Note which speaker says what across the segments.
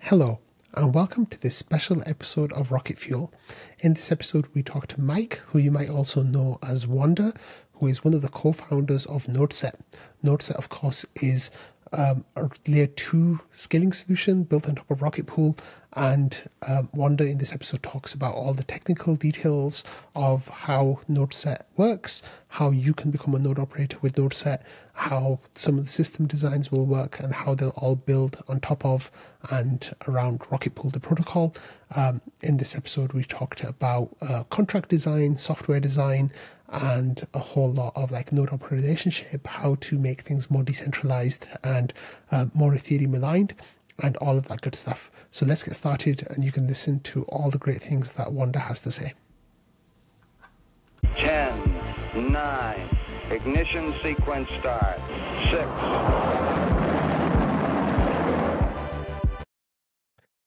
Speaker 1: Hello, and welcome to this special episode of Rocket Fuel. In this episode, we talk to Mike, who you might also know as Wanda, who is one of the co-founders of NodeSet. NodeSet, of course, is a layer 2 scaling solution built on top of Rocket Pool, and Wanda in this episode talks about all the technical details of how NodeSet works, how you can become a node operator with NodeSet, how some of the system designs will work, and how they'll all build on top of and around Rocket Pool, the protocol. In this episode, we talked about contract design, software design, and a whole lot of like node operator relationship, how to make things more decentralized and more Ethereum aligned, and all of that good stuff. So let's get started, and you can listen to all the great things that Wanda has to say.
Speaker 2: 10, 9, ignition sequence start, 6.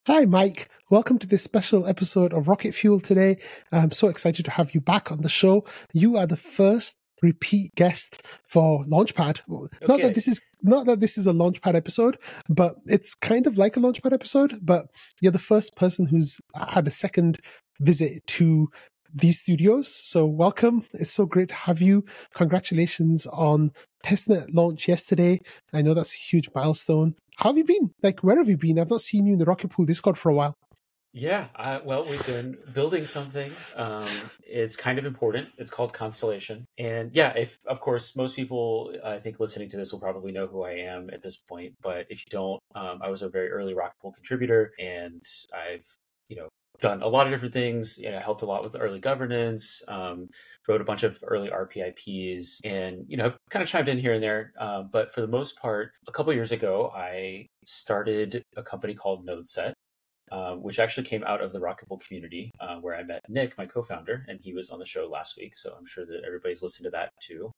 Speaker 1: Hi, Mike. Welcome to this special episode of Rocket Fuel today. I'm so excited to have you back on the show. You are the first repeat guest for Launchpad. Not that this is a Launchpad episode, but it's kind of like a Launchpad episode, but you're the first person who's had a second visit to these studios. So welcome. It's so great to have you. Congratulations on testnet launch yesterday. I know that's a huge milestone. How have you been? Like, where have you been? I've not seen you in the Rocket Pool Discord for a while.
Speaker 3: Yeah, well, we've been building something. It's kind of important. It's called Constellation. And yeah, if of course, most people, I think, listening to this will probably know who I am at this point. But if you don't, I was a very early Rocket Pool contributor, and I've, done a lot of different things. Helped a lot with early governance, wrote a bunch of early RPIPs, and, I've kind of chimed in here and there. But for the most part, a couple of years ago, I started a company called NodeSet, which actually came out of the Rocket Pool community, where I met Nick, my co-founder, and he was on the show last week. So I'm sure that everybody's listened to that too.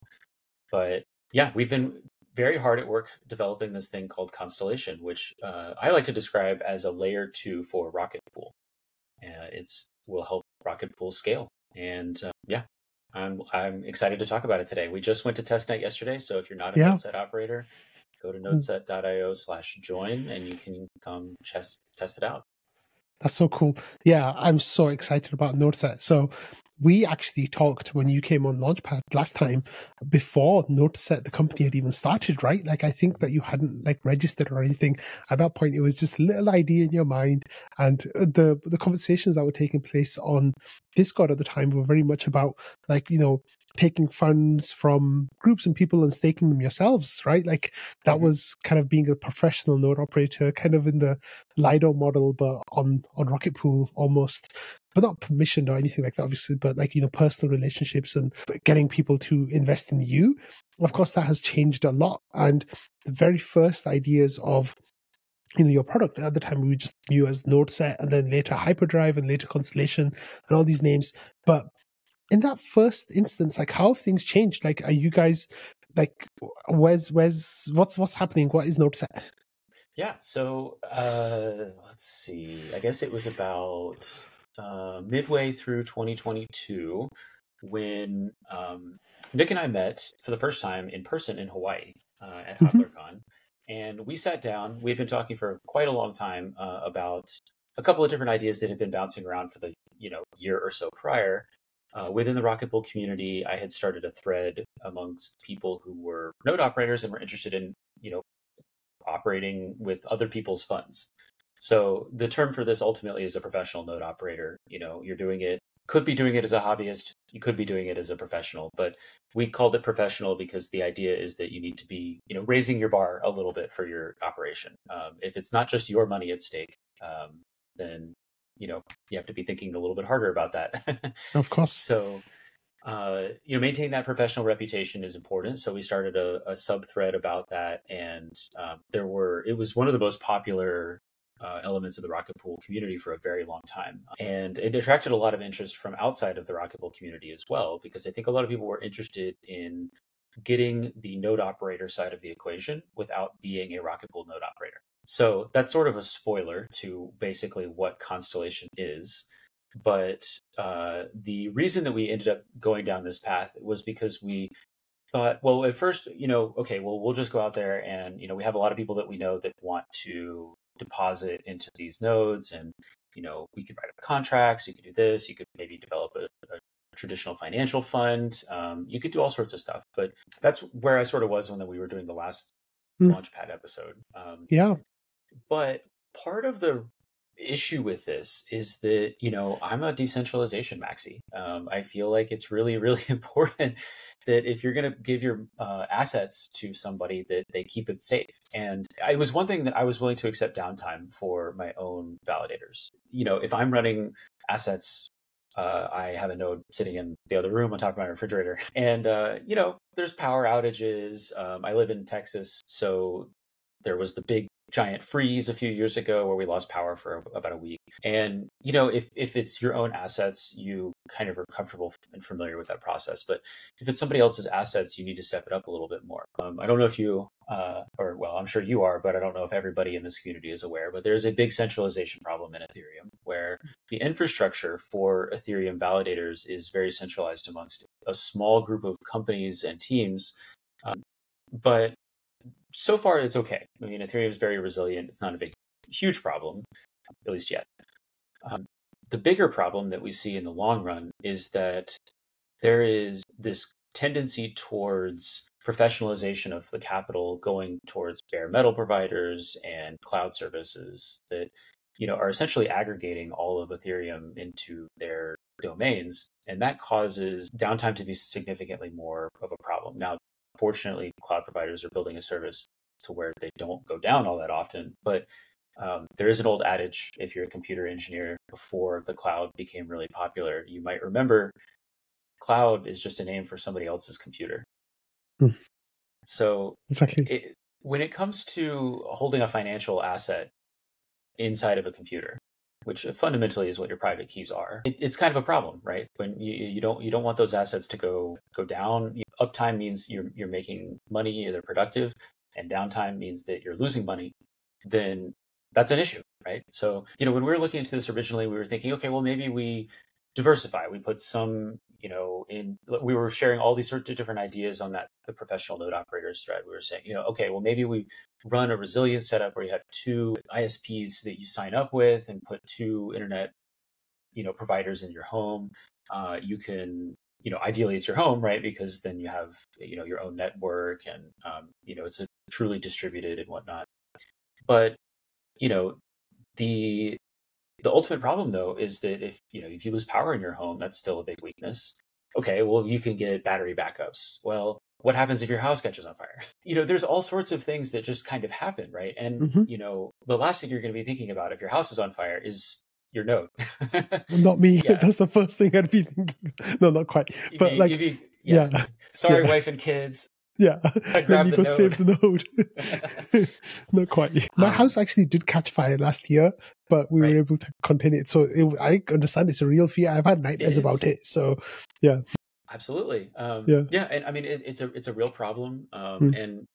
Speaker 3: But yeah, we've been very hard at work developing this thing called Constellation, which I like to describe as a layer 2 for Rocket Pool. It's will help Rocket Pool scale. And yeah, I'm excited to talk about it today. We just went to testnet yesterday. So if you're not a NodeSet operator, go to nodeset.io/join and you can come test it out.
Speaker 1: That's so cool. Yeah, I'm so excited about NodeSet. So we actually talked when you came on Launchpad last time before NodeSet, the company, had even started, right? Like, I think that you hadn't like registered or anything. At that point, it was just a little idea in your mind. And the conversations that were taking place on Discord at the time were very much about like, taking funds from groups and people and staking them yourselves, right? Like that was kind of being a professional node operator, kind of in the Lido model, but on Rocket Pool almost, but not permissioned or anything like that, obviously, but like, personal relationships and getting people to invest in you. Of course, that has changed a lot. And the very first ideas of your product at the time, we just knew as NodeSet, and then later Hyperdrive, and later Constellation, and all these names. But in that first instance, like, how have things changed? Like, are you guys like, what's happening? What is NodeSet?
Speaker 3: Yeah, so let's see. I guess it was about midway through 2022 when Nick and I met for the first time in person in Hawaii at HodlerCon. And we sat down. We had been talking for quite a long time about a couple of different ideas that had been bouncing around for the year or so prior. Within the Rocket Pool community, I had started a thread amongst people who were node operators and were interested in operating with other people's funds. So the term for this ultimately is a professional node operator. You're doing it, could be doing it as a hobbyist, you could be doing it as a professional, but we called it professional because the idea is that you need to be, raising your bar a little bit for your operation. If it's not just your money at stake, then, you have to be thinking a little bit harder about that.
Speaker 1: Of course.
Speaker 3: So maintain that professional reputation is important. So we started a sub thread about that, and it was one of the most popular elements of the Rocket Pool community for a very long time, and it attracted a lot of interest from outside of the Rocket Pool community as well, because I think a lot of people were interested in getting the node operator side of the equation without being a Rocket Pool node operator. So that's sort of a spoiler to basically what Constellation is. But the reason that we ended up going down this path was because we thought, well, at first, okay, well, we'll just go out there and, we have a lot of people that we know that want to deposit into these nodes, and we could write up contracts, you could do this, you could maybe develop a traditional financial fund, you could do all sorts of stuff. But that's where I sort of was when we were doing the last Launchpad episode.
Speaker 1: Yeah.
Speaker 3: But part of the issue with this is that, I'm a decentralization maxi. I feel like it's really, really important that if you're going to give your assets to somebody, that they keep it safe. And it was one thing that I was willing to accept downtime for my own validators. If I'm running assets, I have a node sitting in the other room on top of my refrigerator, and there's power outages. I live in Texas, so there was the big giant freeze a few years ago where we lost power for about a week. And, if it's your own assets, you kind of are comfortable and familiar with that process. But if it's somebody else's assets, you need to step it up a little bit more. I don't know if you, I'm sure you are, but I don't know if everybody in this community is aware, but there's a big centralization problem in Ethereum where the infrastructure for Ethereum validators is very centralized amongst a small group of companies and teams. But so far, it's okay. I mean, Ethereum is very resilient. It's not a huge problem, at least yet. The bigger problem that we see in the long run is that there is this tendency towards professionalization of the capital going towards bare metal providers and cloud services that, are essentially aggregating all of Ethereum into their domains. And that causes downtime to be significantly more of a problem. Now, fortunately, cloud providers are building a service to where they don't go down all that often. But there is an old adage, if you're a computer engineer, before the cloud became really popular, you might remember cloud is just a name for somebody else's computer. So
Speaker 1: exactly.
Speaker 3: When it comes to holding a financial asset inside of a computer, which fundamentally is what your private keys are, it's kind of a problem, right? When you don't want those assets to go down. Uptime means you're making money, they're productive, and downtime means that you're losing money. Then that's an issue, right? So when we were looking into this originally, we were thinking, okay, well, maybe we diversify. We put some, we were sharing all these sorts of different ideas on the professional node operators thread. We were saying, okay, well, maybe we run a resilient setup where you have 2 ISPs that you sign up with and put 2 internet, providers in your home. You can, ideally it's your home, right? Because then you have, your own network and, it's a truly distributed and whatnot. But, the ultimate problem, though, is that if you lose power in your home, that's still a big weakness. Okay, well, you can get battery backups. Well, what happens if your house catches on fire? There's all sorts of things that just kind of happen, right? And, the last thing you're going to be thinking about if your house is on fire is your node.
Speaker 1: Not me. Yeah. That's the first thing I'd be thinking. No, not quite. But
Speaker 3: sorry, wife and kids.
Speaker 1: Yeah, let me go save the node. Not quite. My house actually did catch fire last year, but we were able to contain it. So I understand it's a real fear. I've had nightmares about it. So, yeah.
Speaker 3: Absolutely. And I mean, it's a real problem. And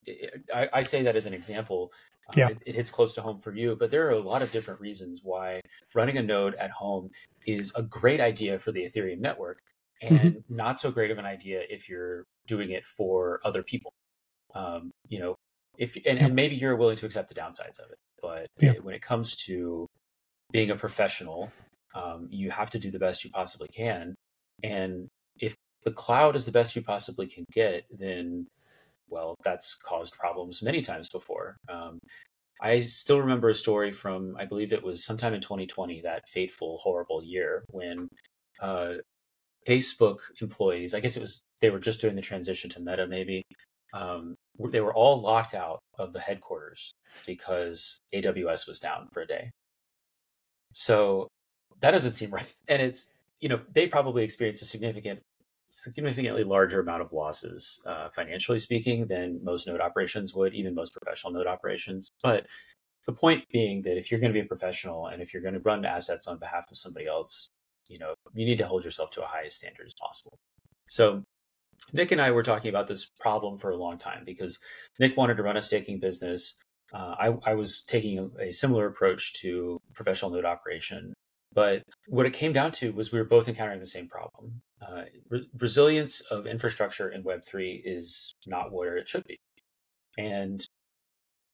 Speaker 3: I say that as an example. It hits close to home for you, but there are a lot of different reasons why running a node at home is a great idea for the Ethereum network and not so great of an idea if you're doing it for other people. And maybe you're willing to accept the downsides of it, but when it comes to being a professional, you have to do the best you possibly can. And if the cloud is the best you possibly can get, then, well, that's caused problems many times before. I still remember a story from, I believe it was sometime in 2020, that fateful, horrible year when Facebook employees, I guess they were just doing the transition to Meta maybe, they were all locked out of the headquarters because AWS was down for a day. So that doesn't seem right. And it's, they probably experienced a significantly larger amount of losses, financially speaking, than most node operations would, even most professional node operations. But the point being that if you're going to be a professional and if you're going to run assets on behalf of somebody else, you need to hold yourself to a highest standard as possible. So Nick and I were talking about this problem for a long time because Nick wanted to run a staking business. I was taking a similar approach to professional node operation. But what it came down to was we were both encountering the same problem. Resilience of infrastructure in Web3 is not where it should be. And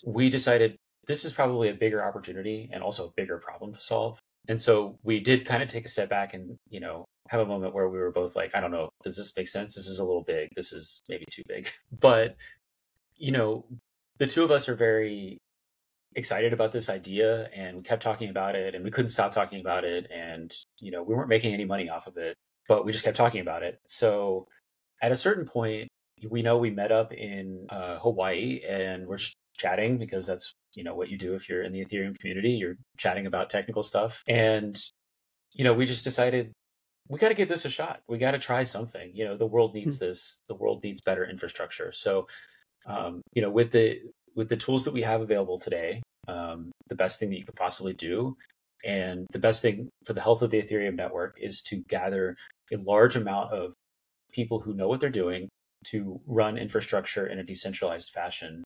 Speaker 3: we decided this is probably a bigger opportunity and also a bigger problem to solve. And so we did kind of take a step back and, have a moment where we were both like, I don't know, does this make sense? This is a little big. This is maybe too big. But, the two of us are very excited about this idea, and we kept talking about it, and we couldn't stop talking about it. And, we weren't making any money off of it, but we just kept talking about it. So at a certain point, we met up in Hawaii, and we're just chatting because that's, what you do if you're in the Ethereum community, you're chatting about technical stuff. And, we just decided we got to give this a shot. We got to try something. The world needs this. The world needs better infrastructure. So, with the tools that we have available today, the best thing that you could possibly do, and the best thing for the health of the Ethereum network, is to gather a large amount of people who know what they're doing to run infrastructure in a decentralized fashion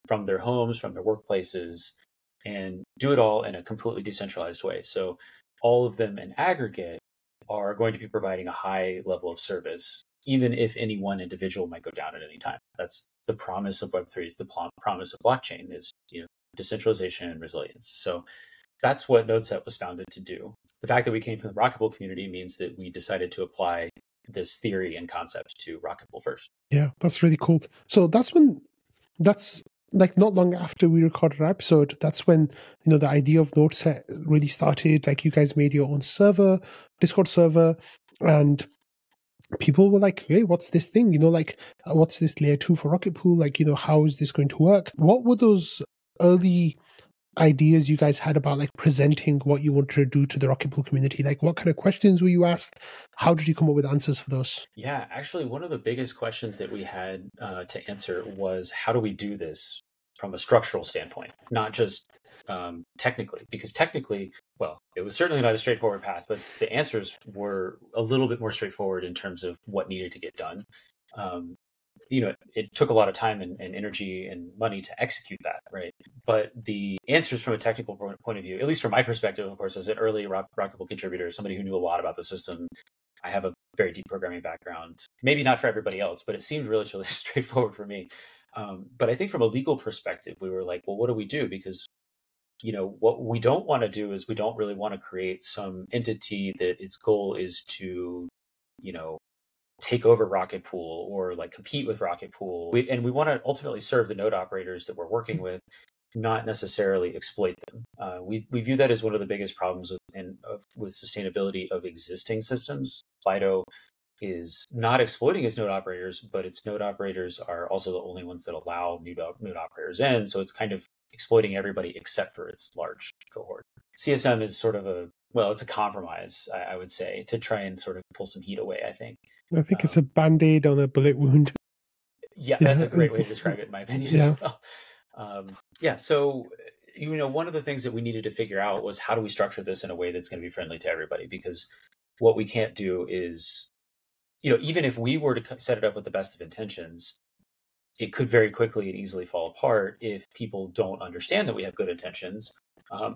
Speaker 3: from their homes, from their workplaces, and do it all in a completely decentralized way. So all of them in aggregate are going to be providing a high level of service, even if any one individual might go down at any time. That's the promise of Web3, is the promise of blockchain, is decentralization and resilience. So that's what NodeSet was founded to do. The fact that we came from the Rocket Pool community means that we decided to apply this theory and concept to Rocket Pool first.
Speaker 1: Yeah, that's really cool. So that's like not long after we recorded our episode, that's when, the idea of NodeSet really started. Like, you guys made your own server, Discord server, and people were like, hey, what's this thing? What's this layer 2 for Rocket Pool? Like, how is this going to work? What were those early ideas you guys had about like presenting what you wanted to do to the Rocket Pool community? Like, what kind of questions were you asked? How did you come up with answers for those?
Speaker 3: Yeah, actually, one of the biggest questions that we had to answer was, how do we do this from a structural standpoint, not just technically? Because technically, well, it was certainly not a straightforward path, but the answers were a little bit more straightforward in terms of what needed to get done. It took a lot of time and energy and money to execute that, right? But the answers from a technical point of view, at least from my perspective, of course, as an early Rocket Pool contributor, somebody who knew a lot about the system, I have a very deep programming background. Maybe not for everybody else, but it seemed relatively straightforward for me. But I think from a legal perspective, we were like, well, what do we do? Because, what we don't want to do is we don't really want to create some entity that its goal is to, take over Rocket Pool or like compete with Rocket Pool. And we want to ultimately serve the node operators that we're working with, not necessarily exploit them. We view that as one of the biggest problems with sustainability of existing systems. Lido is not exploiting its node operators, but its node operators are also the only ones that allow node operators in. So it's kind of exploiting everybody except for its large cohort. CSM is sort of it's a compromise, I would say, to try and sort of pull some heat away, I think.
Speaker 1: It's a Band-Aid on a bullet wound.
Speaker 3: Yeah, that's a great way to describe it, in my opinion, as well. So, one of the things that we needed to figure out was, how do we structure this in a way that's going to be friendly to everybody? Because what we can't do is, even if we were to set it up with the best of intentions, it could very quickly and easily fall apart if people don't understand that we have good intentions,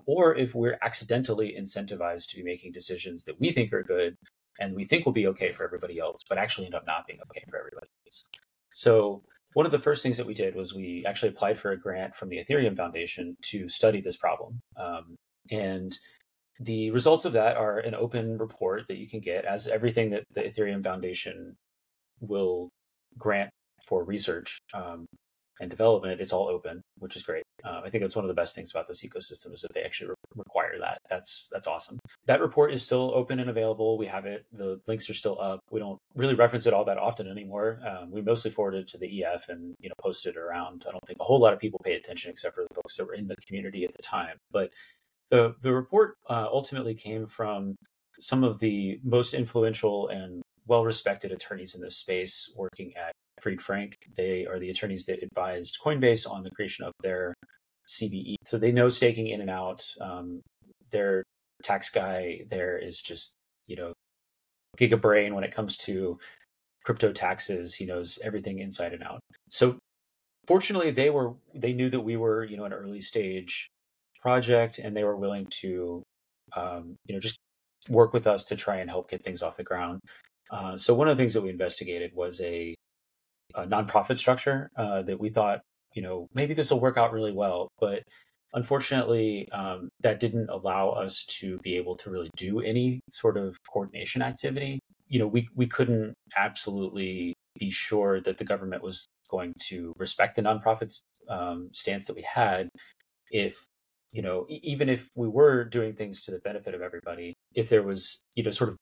Speaker 3: or if we're accidentally incentivized to be making decisions that we think are good and we think will be okay for everybody else, but actually end up not being okay for everybody else. So one of the first things that we did was we actually applied for a grant from the Ethereum Foundation to study this problem. And the results of that are an open report that you can get, as everything that the Ethereum Foundation will grant for research and development. It's all open, which is great. I think that's one of the best things about this ecosystem, is that they actually require that. That's awesome. That report is still open and available. We have it. The links are still up. We don't really reference it all that often anymore. We mostly forward it to the EF and post it around. I don't think a whole lot of people pay attention except for the folks that were in the community at the time. But the report ultimately came from some of the most influential and well-respected attorneys in this space working at Fried Frank. They are the attorneys that advised Coinbase on the creation of their CBE. So they know staking in and out. Their tax guy there is just, gigabrain when it comes to crypto taxes. He knows everything inside and out. So fortunately, they knew that we were, an early stage project, and they were willing to, just work with us to try and help get things off the ground. So one of the things that we investigated was a nonprofit structure that we thought, maybe this will work out really well. But unfortunately, that didn't allow us to be able to really do any sort of coordination activity. We couldn't absolutely be sure that the government was going to respect the nonprofits stance that we had if even if we were doing things to the benefit of everybody, if there was sort of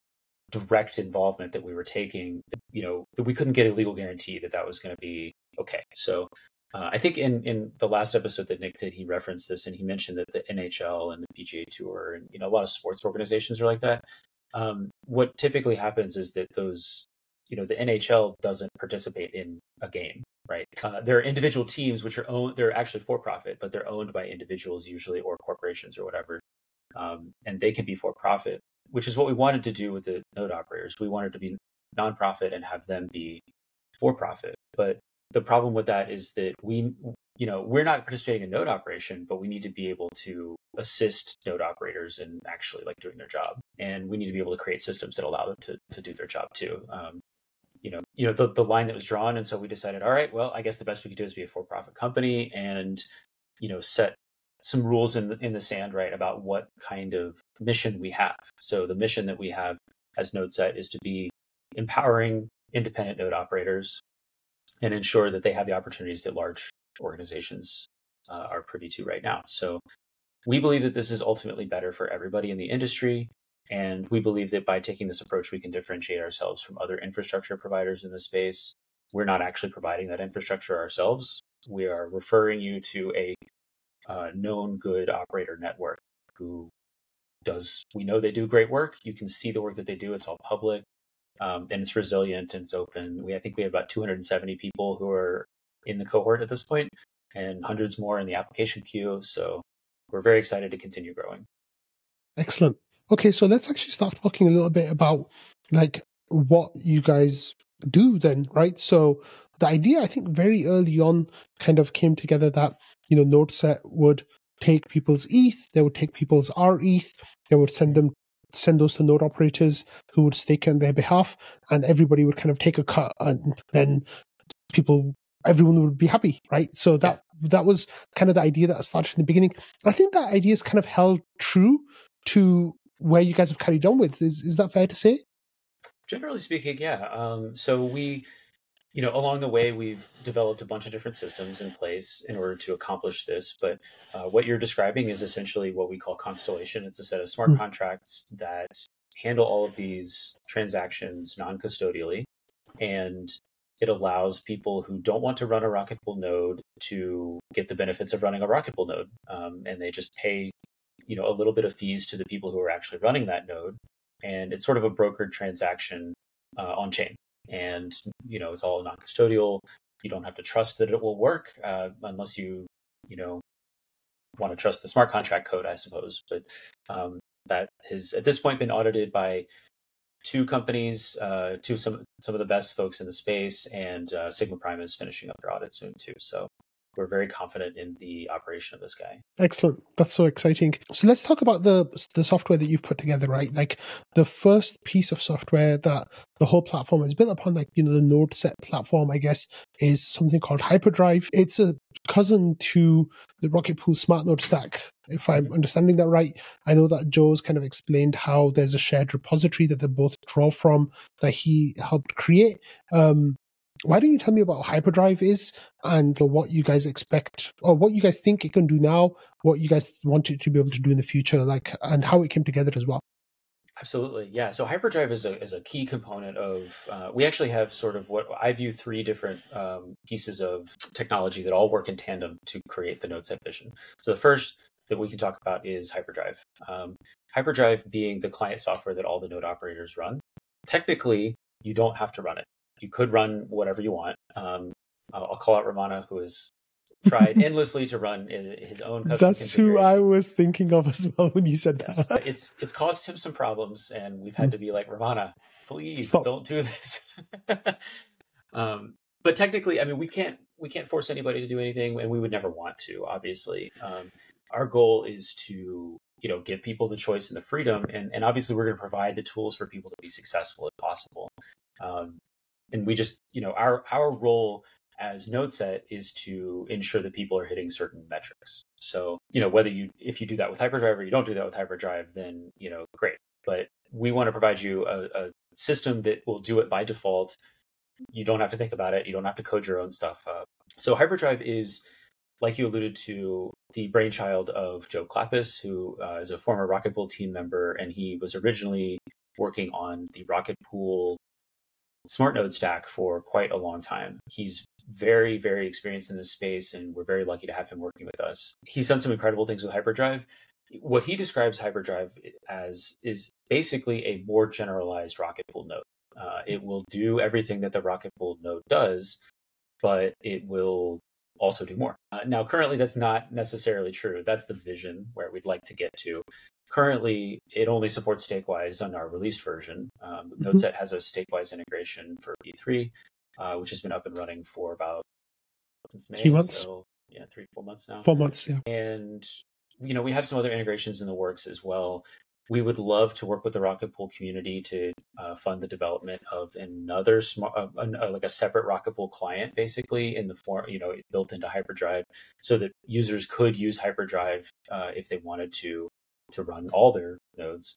Speaker 3: direct involvement that we were taking, that we couldn't get a legal guarantee that that was going to be okay. So I think in the last episode that Nick did, he referenced this and he mentioned that the NHL and the PGA Tour and a lot of sports organizations are like that. What typically happens is that those the NHL doesn't participate in a game, right? There are individual teams which are owned, they're actually for profit, but they're owned by individuals usually or corporations or whatever. And they can be for profit, which is what we wanted to do with the node operators. We wanted to be nonprofit and have them be for profit. But the problem with that is that we're not participating in node operation, but we need to be able to assist node operators in actually like doing their job. And we need to be able to create systems that allow them to do their job too. The line that was drawn. And so we decided, all right, well, I guess the best we could do is be a for-profit company and, set some rules in the sand, right, about what kind of mission we have. So the mission that we have as NodeSet is to be empowering independent node operators and ensure that they have the opportunities that large organizations are privy to right now. So we believe that this is ultimately better for everybody in the industry. And we believe that by taking this approach, we can differentiate ourselves from other infrastructure providers in the space. We're not actually providing that infrastructure ourselves. We are referring you to a known good operator network who we know they do great work. You can see the work that they do. It's all public and it's resilient and it's open. I think we have about 270 people who are in the cohort at this point and hundreds more in the application queue. So we're very excited to continue growing.
Speaker 1: Excellent. Okay, so let's actually start talking a little bit about like what you guys do then, right? So the idea, I think, very early on kind of came together that, NodeSet would take people's ETH, they would take people's RETH, they would send those to node operators who would stake on their behalf, and everybody would kind of take a cut, and then everyone would be happy, right? So that was kind of the idea that started in the beginning. I think that idea is kind of held true to where you guys have carried on with. Is that fair to say?
Speaker 3: Generally speaking, yeah. So we, along the way, we've developed a bunch of different systems in place in order to accomplish this. But what you're describing is essentially what we call Constellation. It's a set of smart contracts that handle all of these transactions non-custodially. And it allows people who don't want to run a Rocket Pool node to get the benefits of running a Rocket Pool node. And they just pay a little bit of fees to the people who are actually running that node. And it's sort of a brokered transaction on chain. And, it's all non-custodial. You don't have to trust that it will work unless you want to trust the smart contract code, I suppose. But that has at this point been audited by two companies, some of the best folks in the space, and Sigma Prime is finishing up their audit soon too. So we're very confident in the operation of this guy.
Speaker 1: Excellent. That's so exciting. So let's talk about the software that you've put together, right? Like the first piece of software that the whole platform is built upon, like, the NodeSet platform, I guess, is something called Hyperdrive. It's a cousin to the Rocket Pool Smart Node Stack, if I'm understanding that right. I know that Joe's kind of explained how there's a shared repository that they both draw from that he helped create. Why don't you tell me about what Hyperdrive is and what you guys expect, or what you guys think it can do now, what you guys want it to be able to do in the future, like, and how it came together as well?
Speaker 3: Absolutely. Yeah. So Hyperdrive is a key component of, we actually have sort of what I view three different pieces of technology that all work in tandem to create the NodeSet vision. So the first that we can talk about is Hyperdrive. Hyperdrive being the client software that all the node operators run. Technically, you don't have to run it. You could run whatever you want. I'll call out Ramana, who has tried endlessly to run his own custom
Speaker 1: That's who I was thinking of as well when you said that.
Speaker 3: It's caused him some problems, and we've had to be like, Ramana, please don't do this. But technically, I mean, we can't force anybody to do anything, and we would never want to, obviously. Our goal is to give people the choice and the freedom, and obviously we're going to provide the tools for people to be successful if possible. And we just, our role as NodeSet is to ensure that people are hitting certain metrics. So, whether if you do that with Hyperdrive or you don't do that with Hyperdrive, then, great. But we want to provide you a system that will do it by default. You don't have to think about it. You don't have to code your own stuff up. So Hyperdrive is, like you alluded to, the brainchild of Joe Klappis, who is a former Rocket Pool team member, and he was originally working on the Rocket Pool smart node stack for quite a long time. He's very, very experienced in this space, and we're very lucky to have him working with us. He's done some incredible things with Hyperdrive. What he describes Hyperdrive as is basically a more generalized Rocket Pool node. It will do everything that the Rocket Pool node does, but it will also do more. Now, currently, that's not necessarily true. That's the vision where we'd like to get to. Currently, it only supports Stakewise on our released version. NodeSet has a Stakewise integration for V3, which has been up and running for about since May.
Speaker 1: 3 months.
Speaker 3: So, 3-4 months now.
Speaker 1: 4 months, yeah.
Speaker 3: And, we have some other integrations in the works as well. We would love to work with the Rocket Pool community to fund the development of another like a separate Rocket Pool client, basically in the form, built into Hyperdrive, so that users could use Hyperdrive if they wanted to run all their nodes.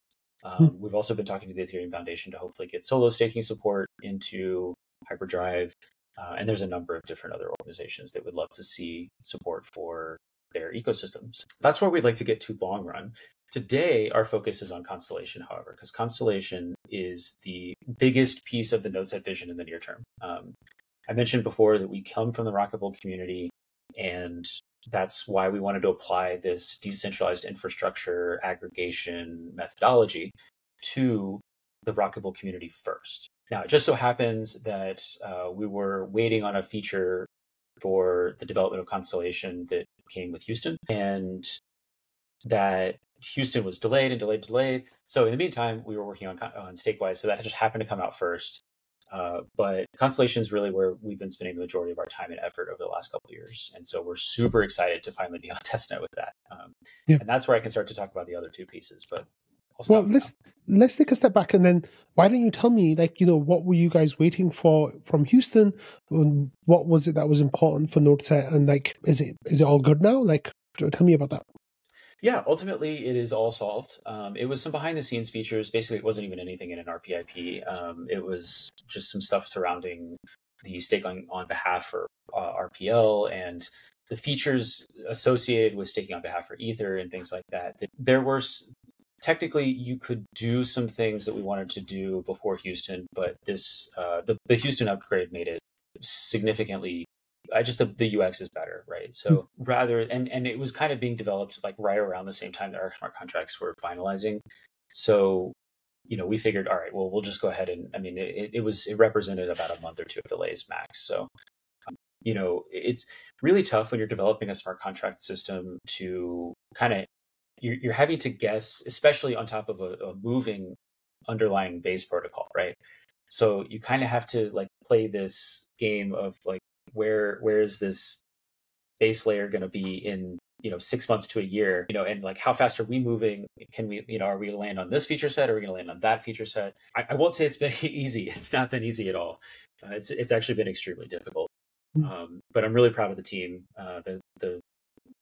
Speaker 3: We've also been talking to the Ethereum Foundation to hopefully get solo staking support into Hyperdrive. And there's a number of different other organizations that would love to see support for their ecosystems. That's where we'd like to get to long run. Today, our focus is on Constellation, however, because Constellation is the biggest piece of the NodeSet vision in the near term. I mentioned before that we come from the Rocket Pool community, and that's why we wanted to apply this decentralized infrastructure aggregation methodology to the Rocket Pool community first. Now, it just so happens that we were waiting on a feature for the development of Constellation that came with Houston, and that Houston was delayed. So in the meantime, we were working on Stakewise, so that just happened to come out first. But Constellation is really where we've been spending the majority of our time and effort over the last couple of years. And so we're super excited to finally be on testnet with that. And that's where I can start to talk about the other two pieces. But
Speaker 1: let's take a step back, and then why don't you tell me, what were you guys waiting for from Houston? What was it that was important for NodeSet? And is it all good now? Tell me about that.
Speaker 3: Yeah, ultimately it is all solved. It was some behind the scenes features. Basically, it wasn't even anything in an RPIP. It was just some stuff surrounding the staking on behalf for RPL and the features associated with staking on behalf for Ether and things like that. There were technically you could do some things that we wanted to do before Houston, but this the Houston upgrade made it significantly. The UX is better, right? So and it was kind of being developed right around the same time that our smart contracts were finalizing. So, we figured, all right, well, we'll just go ahead and, it represented about a month or two of delays max. So, it's really tough when you're developing a smart contract system to kind of, you're having to guess, especially on top of a moving underlying base protocol, right? So you kind of have to play this game of where is this base layer going to be in 6 months to a year, and how fast are we moving? Can we, are we going to land on this feature set? Or are we going to land on that feature set? I won't say it's been easy. It's not been easy at all. It's actually been extremely difficult. But I'm really proud of the team. The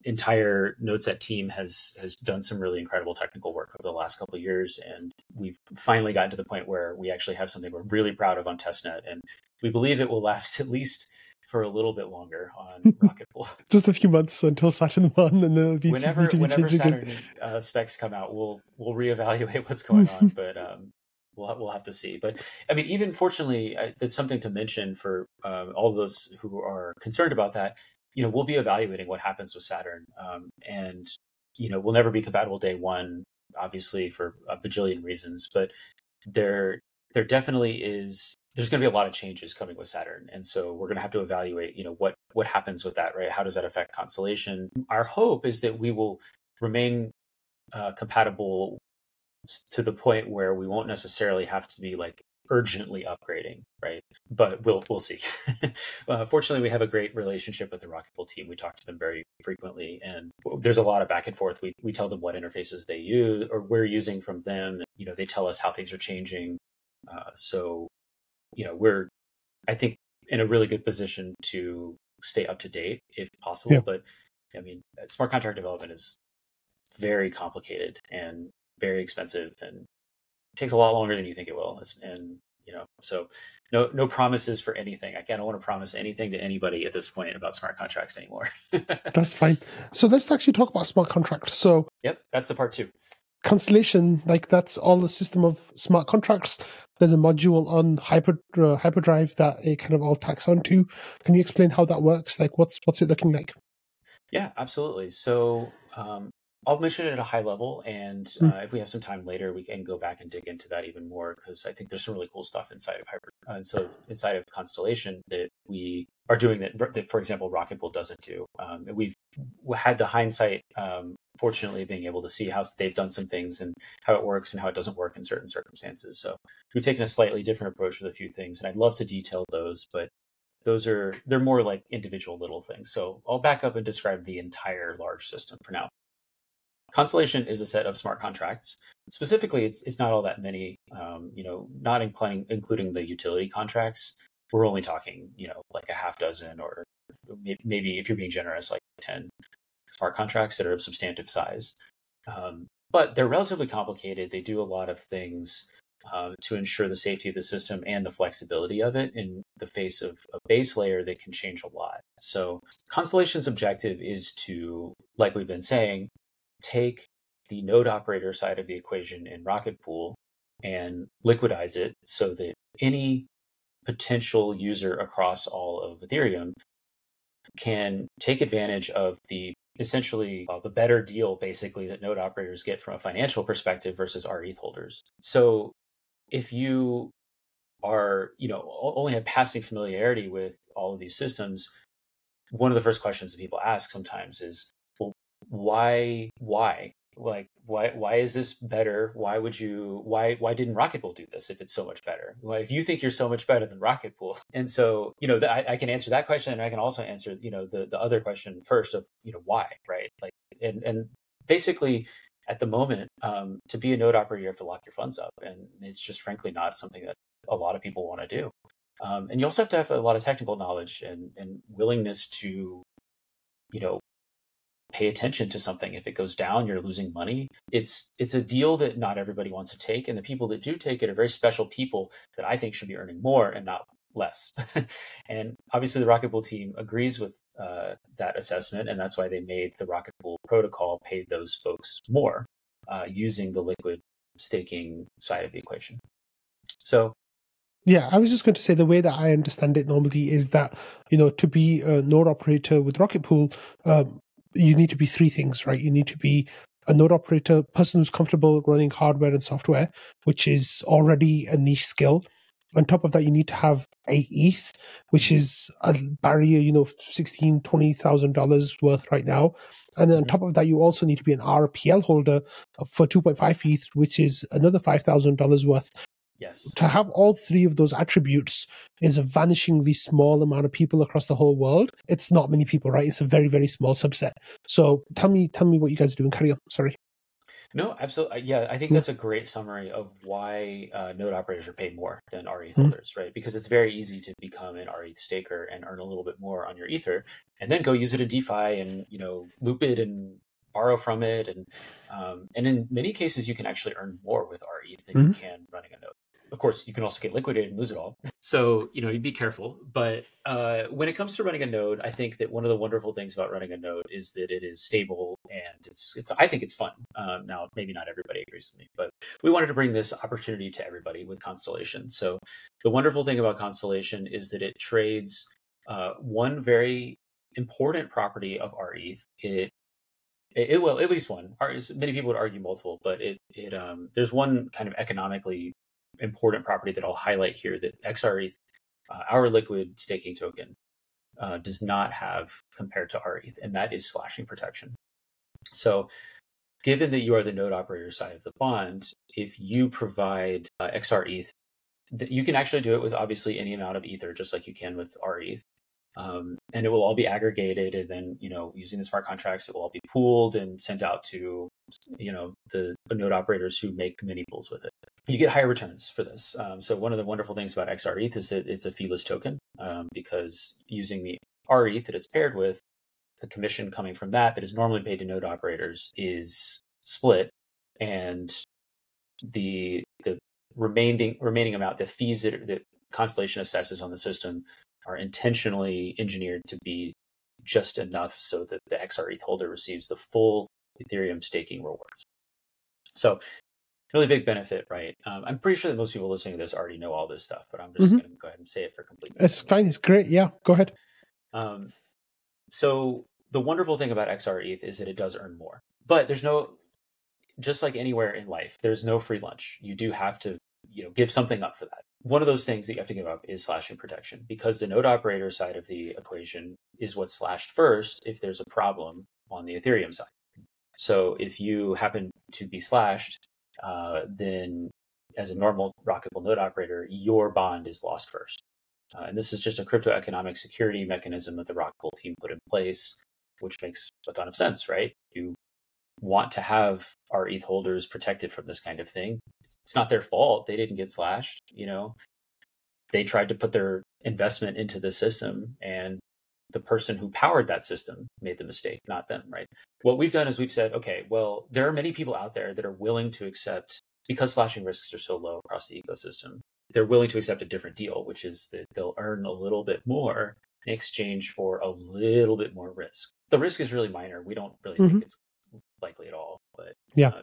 Speaker 3: entire NodeSet team has done some really incredible technical work over the last couple of years, and we've finally gotten to the point where we actually have something we're really proud of on testnet, and we believe it will last at least for a little bit longer on Rocket Pool.
Speaker 1: Just a few months until Saturn 1, and then it'll be
Speaker 3: whenever Saturn specs come out, we'll reevaluate what's going on, but we'll have to see. But even fortunately, that's something to mention for all of those who are concerned about that. We'll be evaluating what happens with Saturn, and we'll never be compatible day one, obviously for a bajillion reasons. But there definitely is. There's going to be a lot of changes coming with Saturn, and so we're going to have to evaluate, what happens with that, right? How does that affect Constellation? Our hope is that we will remain compatible to the point where we won't necessarily have to be urgently upgrading, right? But we'll see. Fortunately, we have a great relationship with the Rocket Pool team. We talk to them very frequently, and there's a lot of back and forth. We tell them what interfaces they use or we're using from them. They tell us how things are changing. So, I think in a really good position to stay up to date if possible.
Speaker 1: Yeah.
Speaker 3: But I mean, smart contract development is very complicated and very expensive, and takes a lot longer than you think it will. And so no promises for anything. I don't want to promise anything to anybody at this point about smart contracts anymore.
Speaker 1: That's fine. So let's actually talk about smart contracts. So
Speaker 3: Yep, that's the part 2.
Speaker 1: Constellation, like that's all the system of smart contracts. There's a module on Hyperdrive that it kind of all tacks onto. Can you explain how that works? Like what's it looking like?
Speaker 3: Yeah, absolutely. So I'll mention it at a high level, and if we have some time later, we can go back and dig into that even more, because I think there's some really cool stuff inside of inside of Constellation that we are doing that, for example, Rocket Pool doesn't do. We've had the hindsight, fortunately, being able to see how they've done some things and how it works and how it doesn't work in certain circumstances. So we've taken a slightly different approach with a few things, and I'd love to detail those, but they're more like individual little things. So I'll back up and describe the entire large system for now. Constellation is a set of smart contracts. Specifically, it's not all that many, not including the utility contracts. We're only talking, like a half dozen, or maybe if you're being generous, like 10 smart contracts that are of substantive size. But they're relatively complicated. They do a lot of things to ensure the safety of the system and the flexibility of it in the face of a base layer that can change a lot. So Constellation's objective is to, like we've been saying, take the node operator side of the equation in Rocket Pool and liquidize it so that any potential user across all of Ethereum can take advantage of the better deal, basically, that node operators get from a financial perspective versus ETH holders. So if you are, only have passing familiarity with all of these systems, one of the first questions that people ask sometimes is, well, why? Like, why is this better? Why didn't Rocket Pool do this if it's so much better? Well, if you think you're so much better than Rocket Pool. And so, I can answer that question, and I can also answer, the other question first of, why, right? Like, and basically at the moment, to be a node operator, you have to lock your funds up. And it's just frankly not something that a lot of people want to do. And you also have to have a lot of technical knowledge and willingness to, pay attention to something. If it goes down, you're losing money. It's a deal that not everybody wants to take. And the people that do take it are very special people that I think should be earning more and not less. And obviously the Rocket Pool team agrees with that assessment. And that's why they made the Rocket Pool protocol pay those folks more using the liquid staking side of the equation. So
Speaker 1: yeah, I was just going to say the way that I understand it normally is that, to be a node operator with Rocket Pool, you need to be 3 things, right? You need to be a node operator, person who's comfortable running hardware and software, which is already a niche skill. On top of that, you need to have 8 ETH, which is a barrier, $16,000, $20,000 worth right now. And then on top of that, you also need to be an RPL holder for 2.5 ETH, which is another $5,000 worth.
Speaker 3: Yes.
Speaker 1: To have all 3 of those attributes is a vanishingly small amount of people across the whole world. It's not many people, right? It's a very, very small subset. So tell me what you guys are doing. Carry on. Sorry.
Speaker 3: No, absolutely. Yeah, I think that's a great summary of why node operators are paid more than ETH holders, right? Because it's very easy to become an ETH staker and earn a little bit more on your Ether, and then go use it in DeFi and loop it and borrow from it, and in many cases you can actually earn more with ETH than you can running a node. Of course, you can also get liquidated and lose it all. So, you be careful. But when it comes to running a node, I think that one of the wonderful things about running a node is that it is stable and I think it's fun. Now, maybe not everybody agrees with me, but we wanted to bring this opportunity to everybody with Constellation. So the wonderful thing about Constellation is that it trades one very important property of ETH. It will, at least one. Many people would argue multiple, but there's one kind of economically important property that I'll highlight here that XRETH, our liquid staking token, does not have compared to RETH, and that is slashing protection. So given that you are the node operator side of the bond, if you provide XRETH, you can actually do it with obviously any amount of Ether, just like you can with RETH. And it will all be aggregated, and then using the smart contracts, it will all be pooled and sent out to the node operators who make mini pools with it. you get higher returns for this. So one of the wonderful things about XRETH is that it's a feeless token, because using the RETH that it's paired with, the commission coming from that is normally paid to node operators is split, and the remaining amount, the fees that Constellation assesses on the system, are intentionally engineered to be just enough so that the XRETH holder receives the full Ethereum staking rewards. So really big benefit, right? I'm pretty sure that most people listening to this already know all this stuff, but I'm just going to go ahead and say it for completeness.
Speaker 1: It's fine. It's great. Yeah, go ahead.
Speaker 3: So the wonderful thing about XRETH is that it does earn more, but there's no, just like anywhere in life, there's no free lunch. You do have to, give something up for that. One of those things that you have to give up is slashing protection, because the node operator side of the equation is what's slashed first if there's a problem on the Ethereum side. So if you happen to be slashed, then as a normal Rocketpool node operator, your bond is lost first. And this is just a crypto economic security mechanism that the Rocketpool team put in place, which makes a ton of sense, right? You want to have our ETH holders protected from this kind of thing. It's not their fault. They didn't get slashed. They tried to put their investment into the system, and the person who powered that system made the mistake, not them, right? What we've done is we've said, okay, well, there are many people out there that are willing to accept, because slashing risks are so low across the ecosystem, they're willing to accept a different deal, which is that they'll earn a little bit more in exchange for a little bit more risk. The risk is really minor. We don't really think it's likely at all, but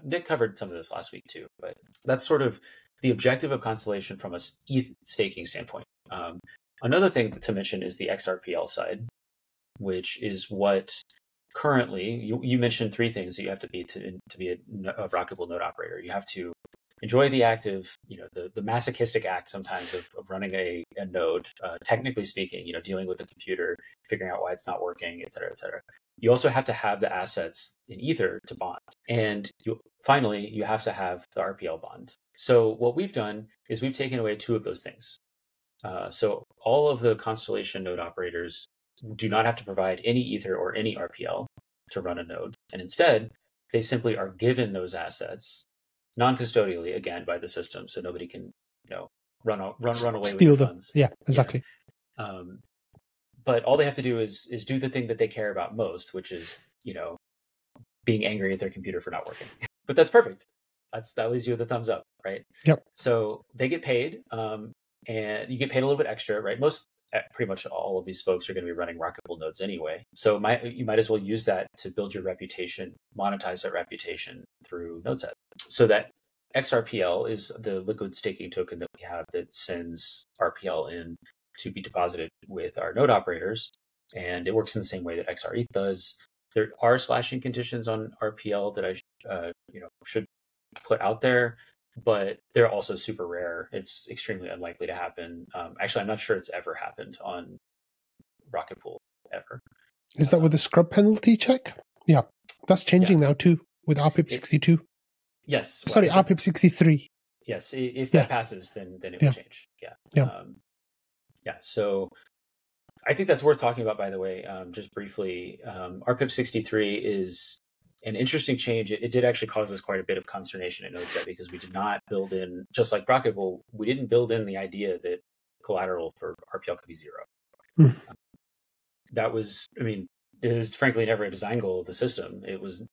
Speaker 3: Nick covered some of this last week too. But that's sort of the objective of Constellation from a ETH staking standpoint. Another thing to mention is the XRPL side, which is what currently, you mentioned three things that you have to be to be a Rocketpool node operator. You have to enjoy the active, the masochistic act sometimes of running a node, technically speaking, dealing with the computer, figuring out why it's not working, et cetera, et cetera. You also have to have the assets in Ether to bond. And finally, you have to have the RPL bond. So what we've done is we've taken away two of those things. So all of the Constellation node operators do not have to provide any Ether or any RPL to run a node. And instead, they simply are given those assets non-custodially, again, by the system. So nobody can, run away
Speaker 1: steal
Speaker 3: with the
Speaker 1: them.
Speaker 3: funds.
Speaker 1: Yeah, exactly.
Speaker 3: Yeah. But all they have to do is do the thing that they care about most, which is, being angry at their computer for not working. But that's perfect. That leaves you with a thumbs up, right?
Speaker 1: Yep.
Speaker 3: So they get paid, and you get paid a little bit extra, right? Pretty much all of these folks are going to be running Rocketpool nodes anyway. So you might as well use that to build your reputation, monetize that reputation through NodeSet. So that XRPL is the liquid staking token that we have that sends RPL in to be deposited with our node operators. And it works in the same way that XRETH does. There are slashing conditions on RPL that I should put out there, but they're also super rare. It's extremely unlikely to happen. Actually, I'm not sure it's ever happened on Rocketpool ever.
Speaker 1: Is that with the scrub penalty check? Yeah, that's changing now too with RPIP 62.
Speaker 3: Yes.
Speaker 1: Sorry, RPIP 63.
Speaker 3: Yes, if that passes, then it will change. Yeah. So I think that's worth talking about, by the way, just briefly. RPIP 63 is an interesting change. It did actually cause us quite a bit of consternation at NodeSet, because we did not build in, just like Rocketpool, we didn't build in the idea that collateral for RPL could be zero. That was, it was frankly never a design goal of the system. It was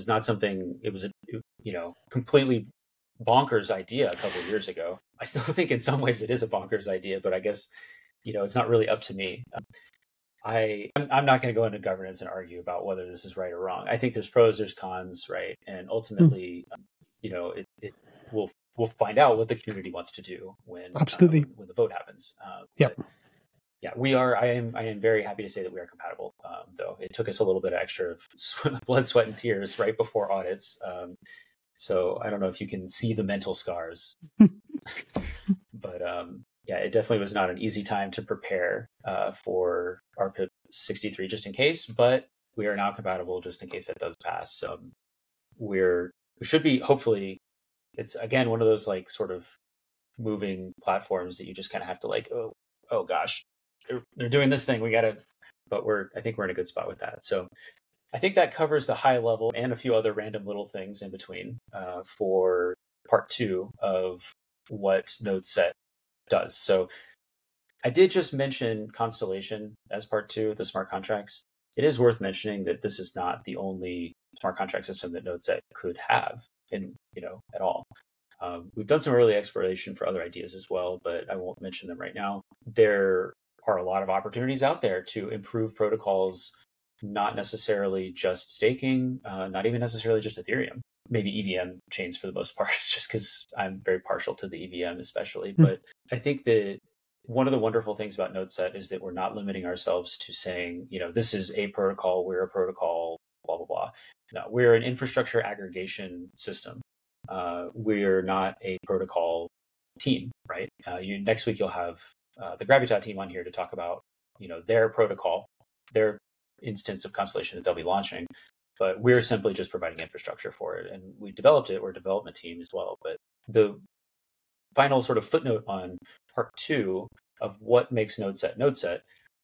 Speaker 3: not something, it was a, completely bonkers idea a couple of years ago. I still think in some ways it is a bonkers idea, but I guess, it's not really up to me. I'm not going to go into governance and argue about whether this is right or wrong. I think there's pros, there's cons, right? And ultimately, we'll find out what the community wants to do when the vote happens. Yeah, I am very happy to say that we are compatible. Though it took us a little bit of extra blood, sweat, and tears right before audits. So I don't know if you can see the mental scars, but yeah, it definitely was not an easy time to prepare for RPIP 63 just in case, but we are now compatible just in case that does pass. So we should be, hopefully, it's again one of those like sort of moving platforms that you just kind of have to like, oh gosh, they're doing this thing, but I think we're in a good spot with that. So I think that covers the high level and a few other random little things in between for part 2 of what NodeSet does. So I did just mention Constellation as part 2, the smart contracts. It is worth mentioning that this is not the only smart contract system that NodeSet could have at all. We've done some early exploration for other ideas as well, but I won't mention them right now. There are a lot of opportunities out there to improve protocols, not necessarily just staking, not even necessarily just Ethereum, maybe EVM chains for the most part, just because I'm very partial to the EVM especially. But I think that one of the wonderful things about NodeSet is that we're not limiting ourselves to saying, this is a protocol, we're a protocol, blah, blah, blah. No, we're an infrastructure aggregation system. We're not a protocol team, right? Next week, you'll have the Graviton team on here to talk about, their protocol, their instance of Constellation that they'll be launching. But we're simply just providing infrastructure for it. And we developed it. We're a development team as well. But the final sort of footnote on part 2 of what makes NodeSet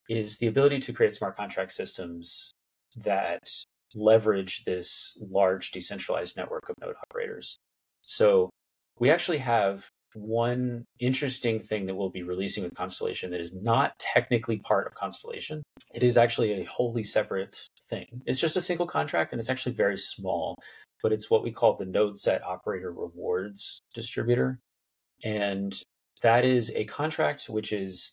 Speaker 3: is the ability to create smart contract systems that leverage this large decentralized network of node operators. So we actually have one interesting thing that we'll be releasing with Constellation that is not technically part of Constellation. It is actually a wholly separate thing. It's just a single contract, and it's actually very small, but it's what we call the NodeSet Operator Rewards distributor. And that is a contract which is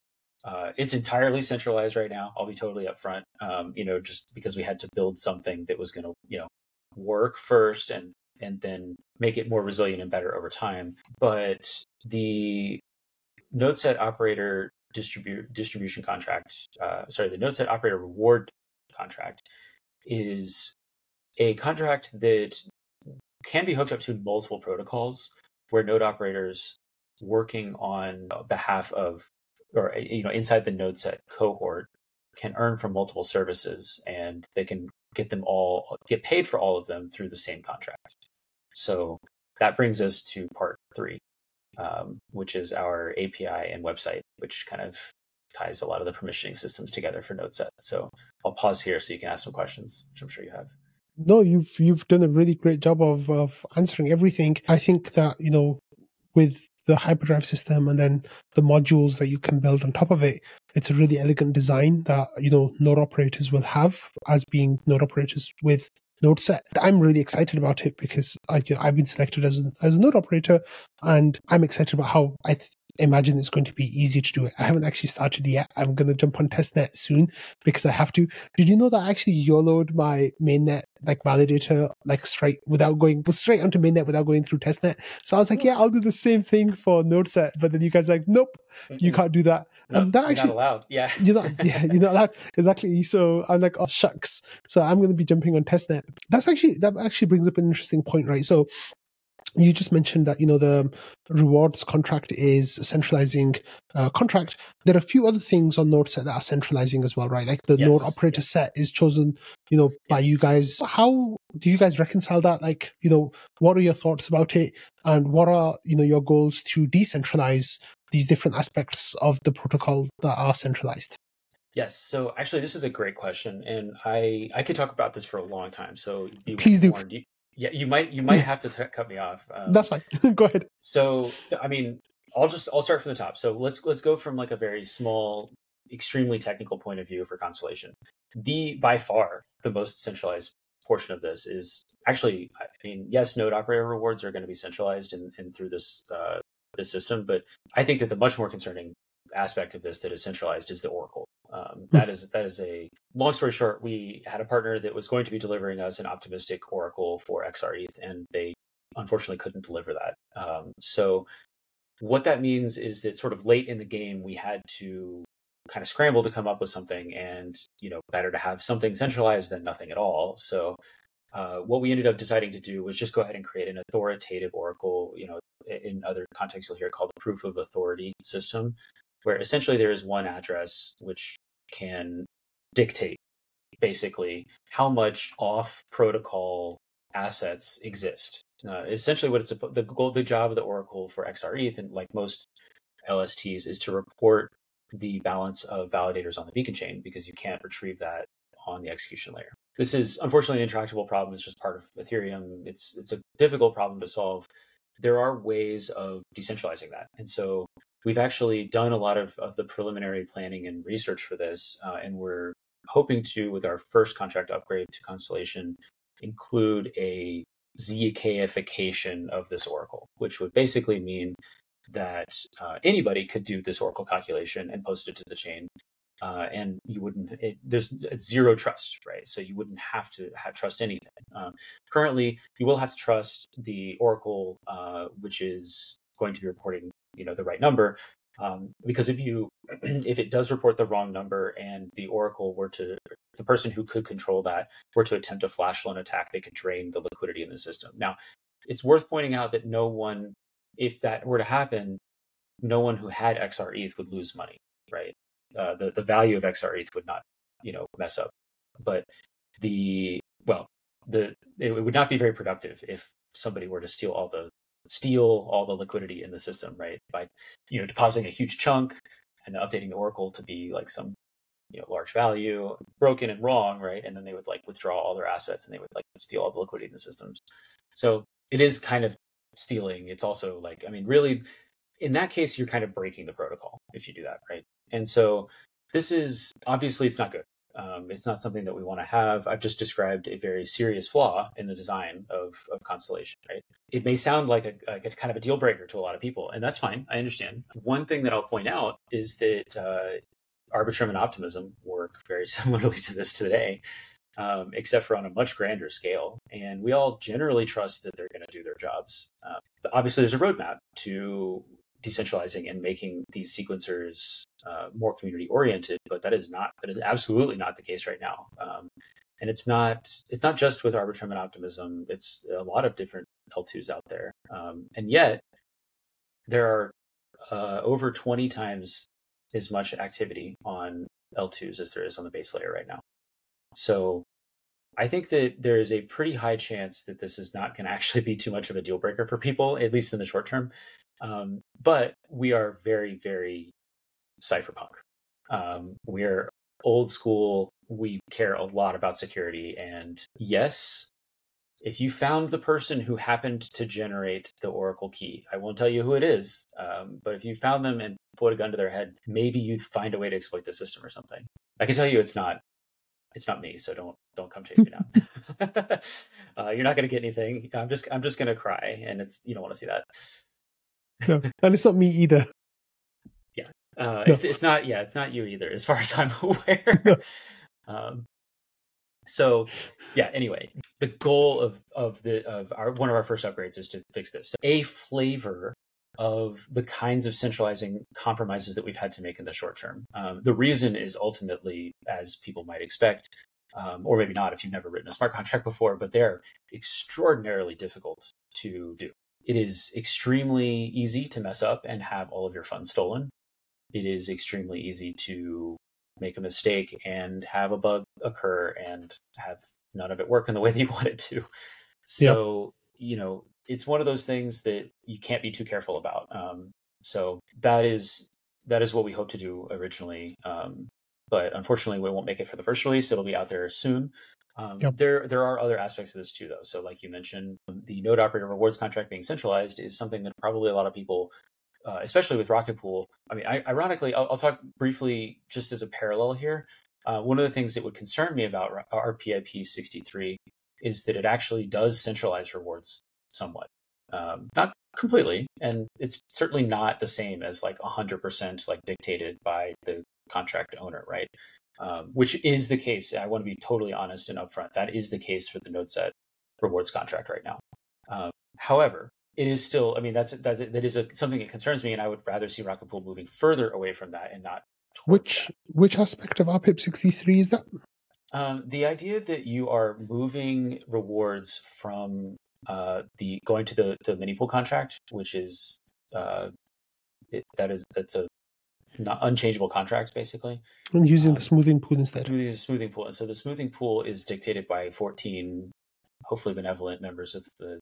Speaker 3: it's entirely centralized right now. I'll be totally upfront, just because we had to build something that was going to, work first and then make it more resilient and better over time. But the NodeSet Operator distribution contract, the NodeSet Operator Reward contract is a contract that can be hooked up to multiple protocols where node operators working on behalf of, or inside the NodeSet cohort can earn from multiple services, and they can get paid for all of them through the same contract. So that brings us to part 3, which is our API and website, which kind of ties a lot of the permissioning systems together for NodeSet. So I'll pause here so you can ask some questions, which I'm sure you have.
Speaker 1: No, you've done a really great job of answering everything. I think that, with the hyperdrive system and then the modules that you can build on top of it, it's a really elegant design that, node operators will have as being node operators with NodeSet. I'm really excited about it because I've been selected as a node operator, and I'm excited about how I imagine it's going to be easy to do it. I haven't actually started yet. I'm going to jump on testnet soon because I have to. Did you know that I actually YOLO'd my mainnet validator straight onto mainnet without going through testnet? So I was like, yeah, I'll do the same thing for NodeSet. But then you guys nope, you can't do that.
Speaker 3: No,
Speaker 1: and that
Speaker 3: you're
Speaker 1: actually
Speaker 3: not allowed. Yeah.
Speaker 1: you're not allowed. Exactly. So I'm like, oh shucks. So I'm going to be jumping on testnet. That actually brings up an interesting point, right? So you just mentioned that the rewards contract is a centralizing contract. There are a few other things on NodeSet that are centralizing as well, right? Like the node operator set is chosen, by you guys. How do you guys reconcile that? What are your thoughts about it, and what are your goals to decentralize these different aspects of the protocol that are centralized?
Speaker 3: Yes. So actually, this is a great question, and I could talk about this for a long time. So
Speaker 1: please do.
Speaker 3: Yeah, you might have to cut me off.
Speaker 1: That's fine. Go ahead.
Speaker 3: So, I mean, I'll start from the top. So let's go from a very small, extremely technical point of view for Constellation. By far the most centralized portion of this is actually, yes, node operator rewards are going to be centralized and through this system, but I think that the much more concerning aspect of this that is centralized is the Oracle. That is a long story short. We had a partner that was going to be delivering us an optimistic Oracle for XRETH, and they unfortunately couldn't deliver that. So what that means is that sort of late in the game, we had to kind of scramble to come up with something, and better to have something centralized than nothing at all. So what we ended up deciding to do was just go ahead and create an authoritative Oracle. In other contexts, you'll hear it called a proof of authority system, where essentially there is one address which can dictate basically how much off protocol assets exist. Essentially what the job of the Oracle for XRETH, and like most LSTs, is to report the balance of validators on the beacon chain, because you can't retrieve that on the execution layer. This is unfortunately an intractable problem. It's just part of Ethereum. It's a difficult problem to solve. there are ways of decentralizing that. And so we've actually done a lot of the preliminary planning and research for this, and we're hoping to, with our first contract upgrade to Constellation, include a ZKification of this Oracle, which would basically mean that anybody could do this Oracle calculation and post it to the chain. And you wouldn't, there's zero trust, right? So you wouldn't have to trust anything. Currently, you will have to trust the Oracle, which is going to be reporting, the right number. Because if it does report the wrong number and the Oracle the person who could control that were to attempt a flash loan attack, they could drain the liquidity in the system. Now, it's worth pointing out that if that were to happen, no one who had XR ETH would lose money, right? The value of XR ETH would not, mess up. But it would not be very productive if somebody were to steal all the liquidity in the system, right? By, depositing a huge chunk and then updating the Oracle to be like some, large value, broken and wrong, right? And then they would withdraw all their assets and they would steal all the liquidity in the systems. So it is kind of stealing. It's also really, in that case, you're kind of breaking the protocol if you do that, right? And so this is, obviously, it's not good. It's not something that we want to have. I've just described a very serious flaw in the design of Constellation, right? It may sound like a kind of a deal breaker to a lot of people, and that's fine. I understand. One thing that I'll point out is that Arbitrum and Optimism work very similarly to this today, except for on a much grander scale. And we all generally trust that they're going to do their jobs. But obviously, there's a roadmap to decentralizing and making these sequencers more community oriented, but that is absolutely not the case right now. And it's not just with Arbitrum and Optimism. It's a lot of different L2s out there. And yet there are over 20 times as much activity on L2s as there is on the base layer right now. So I think that there is a pretty high chance that this is not going to actually be too much of a deal breaker for people, at least in the short term. But we are very, very cypherpunk. We're old school. We care a lot about security. And yes, if you found the person who happened to generate the Oracle key, I won't tell you who it is, but if you found them and put a gun to their head, maybe you'd find a way to exploit the system or something. I can tell you it's not me, so don't come chase me down. You're not going to get anything. I'm just going to cry, and you don't want to see that.
Speaker 1: No, and it's not me either.
Speaker 3: Yeah, no. It's not you either, as far as I'm aware. No. So yeah, anyway, the goal of one of our first upgrades is to fix this. So a flavor of the kinds of centralizing compromises that we've had to make in the short term. The reason is ultimately, as people might expect, or maybe not if you've never written a smart contract before, but they're extraordinarily difficult to do. It is extremely easy to mess up and have all of your funds stolen. It is extremely easy to make a mistake and have a bug occur and have none of it work in the way that you want it to. So, it's one of those things that you can't be too careful about. So that is what we hope to do originally. But unfortunately, we won't make it for the first release. It'll be out there soon. There are other aspects of this too, though. So like you mentioned, the node operator rewards contract being centralized is something that probably a lot of people, especially with Rocket Pool. I mean, ironically, I'll talk briefly just as a parallel here. One of the things that would concern me about RPIP 63 is that it actually does centralize rewards somewhat. Not completely, and it's certainly not the same as 100% dictated by the contract owner, right? Which is the case. I want to be totally honest and upfront. That is the case for the NodeSet rewards contract right now. However, it is still, that is something that concerns me, and I would rather see Rocket Pool moving further away from that and not towards that.
Speaker 1: Which aspect of RPIP 63 is that?
Speaker 3: The idea that you are moving rewards from going to the mini pool contract, which is that's a not unchangeable contract basically,
Speaker 1: and using the smoothing pool instead.
Speaker 3: Using the smoothing pool, and so the smoothing pool is dictated by 14, hopefully benevolent members of the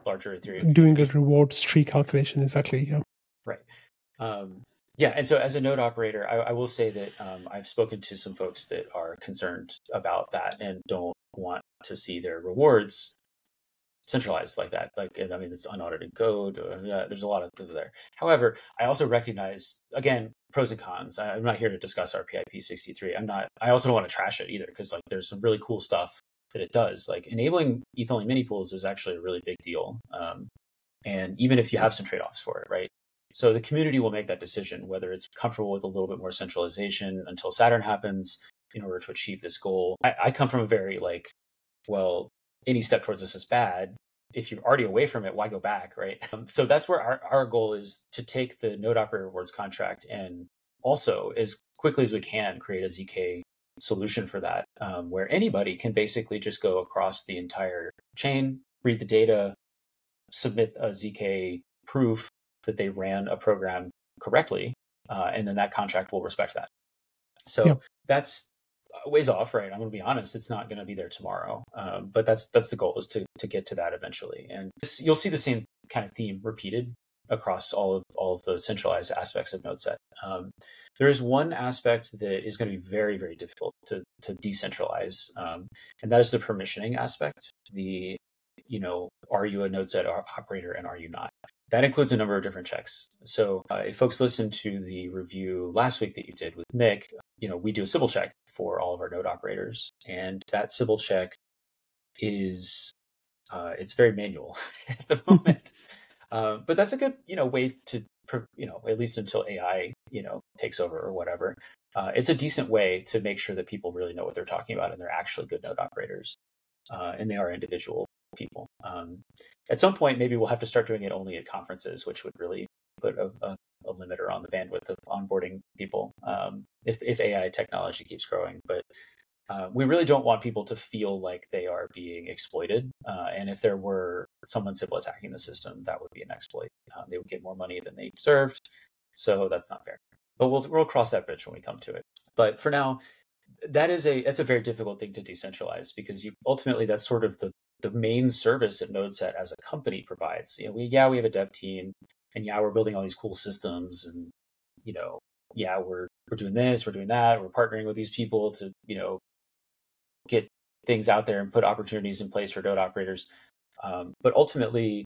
Speaker 3: larger Ethereum
Speaker 1: doing a reward tree calculation. Exactly. Yeah.
Speaker 3: Right. And so as a node operator, I will say that I've spoken to some folks that are concerned about that and don't want to see their rewards centralized like that. Like, I mean, it's unaudited code. There's a lot of things there. However, I also recognize, again, pros and cons. I'm not here to discuss RPIP 63. I also don't want to trash it either, because like there's some really cool stuff that it does. Like enabling ETH-only mini pools is actually a really big deal. And even if you have some trade-offs for it, right? So the community will make that decision, whether it's comfortable with a little bit more centralization until Saturn happens in order to achieve this goal. I come from a very like, well, any step towards this is bad. If you're already away from it, why go back, right? So that's where our goal is, to take the node operator rewards contract and also, as quickly as we can, create a ZK solution for that, where anybody can basically just go across the entire chain, read the data, submit a ZK proof that they ran a program correctly, and then that contract will respect that. So that's ways off, right? I'm going to be honest, it's not going to be there tomorrow, but that's the goal, is to get to that eventually. And you'll see the same kind of theme repeated across all of the centralized aspects of NodeSet. There is one aspect that is going to be very, very difficult to decentralize, and that is the permissioning aspect. Are you a NodeSet operator and are you not? That includes a number of different checks. So if folks listened to the review last week that you did with Nick, we do a Sybil check for all of our node operators. And that Sybil check is, it's very manual at the moment. But that's a good, way to, at least until AI, takes over or whatever. It's a decent way to make sure that people really know what they're talking about and they're actually good node operators. And they are individual people. At some point, maybe we'll have to start doing it only at conferences, which would really put a limiter on the bandwidth of onboarding people, if AI technology keeps growing. But we really don't want people to feel like they are being exploited. And if there were someone Sybil attacking the system, that would be an exploit. They would get more money than they deserved. So that's not fair. But we'll cross that bridge when we come to it. But for now, that's a very difficult thing to decentralize, because ultimately that's sort of the main service that NodeSet as a company provides. We have a dev team, and we're building all these cool systems, and we're doing this, we're doing that, we're partnering with these people to get things out there and put opportunities in place for node operators. But ultimately,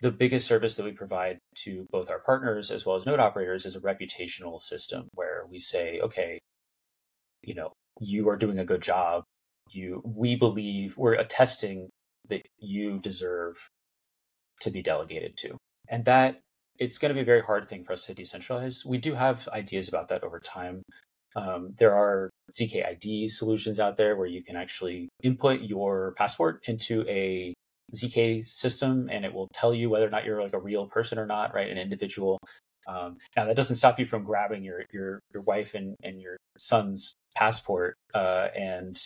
Speaker 3: the biggest service that we provide to both our partners as well as node operators is a reputational system where we say, okay, you are doing a good job. We believe, we're attesting that you deserve to be delegated to. And that it's going to be a very hard thing for us to decentralize. We do have ideas about that over time. There are ZKID solutions out there where you can actually input your passport into a ZK system and it will tell you whether or not you're like a real person or not, right? An individual. Now that doesn't stop you from grabbing your wife and your son's passport and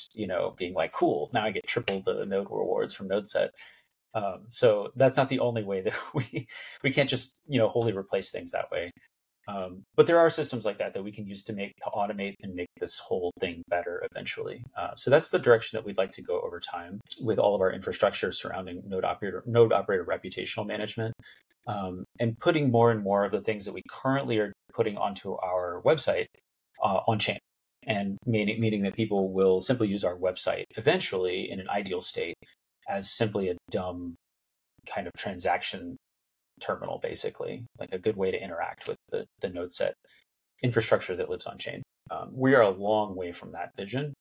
Speaker 3: being like, cool, now I get triple the node rewards from NodeSet. So that's not the only way that we can't just wholly replace things that way. But there are systems like that we can use to automate and make this whole thing better eventually. So that's the direction that we'd like to go over time with all of our infrastructure surrounding node operator reputational management, and putting more and more of the things that we currently are putting onto our website on chain. And meaning that people will simply use our website eventually in an ideal state as simply a dumb kind of transaction terminal, basically, like a good way to interact with the NodeSet infrastructure that lives on chain. We are a long way from that vision,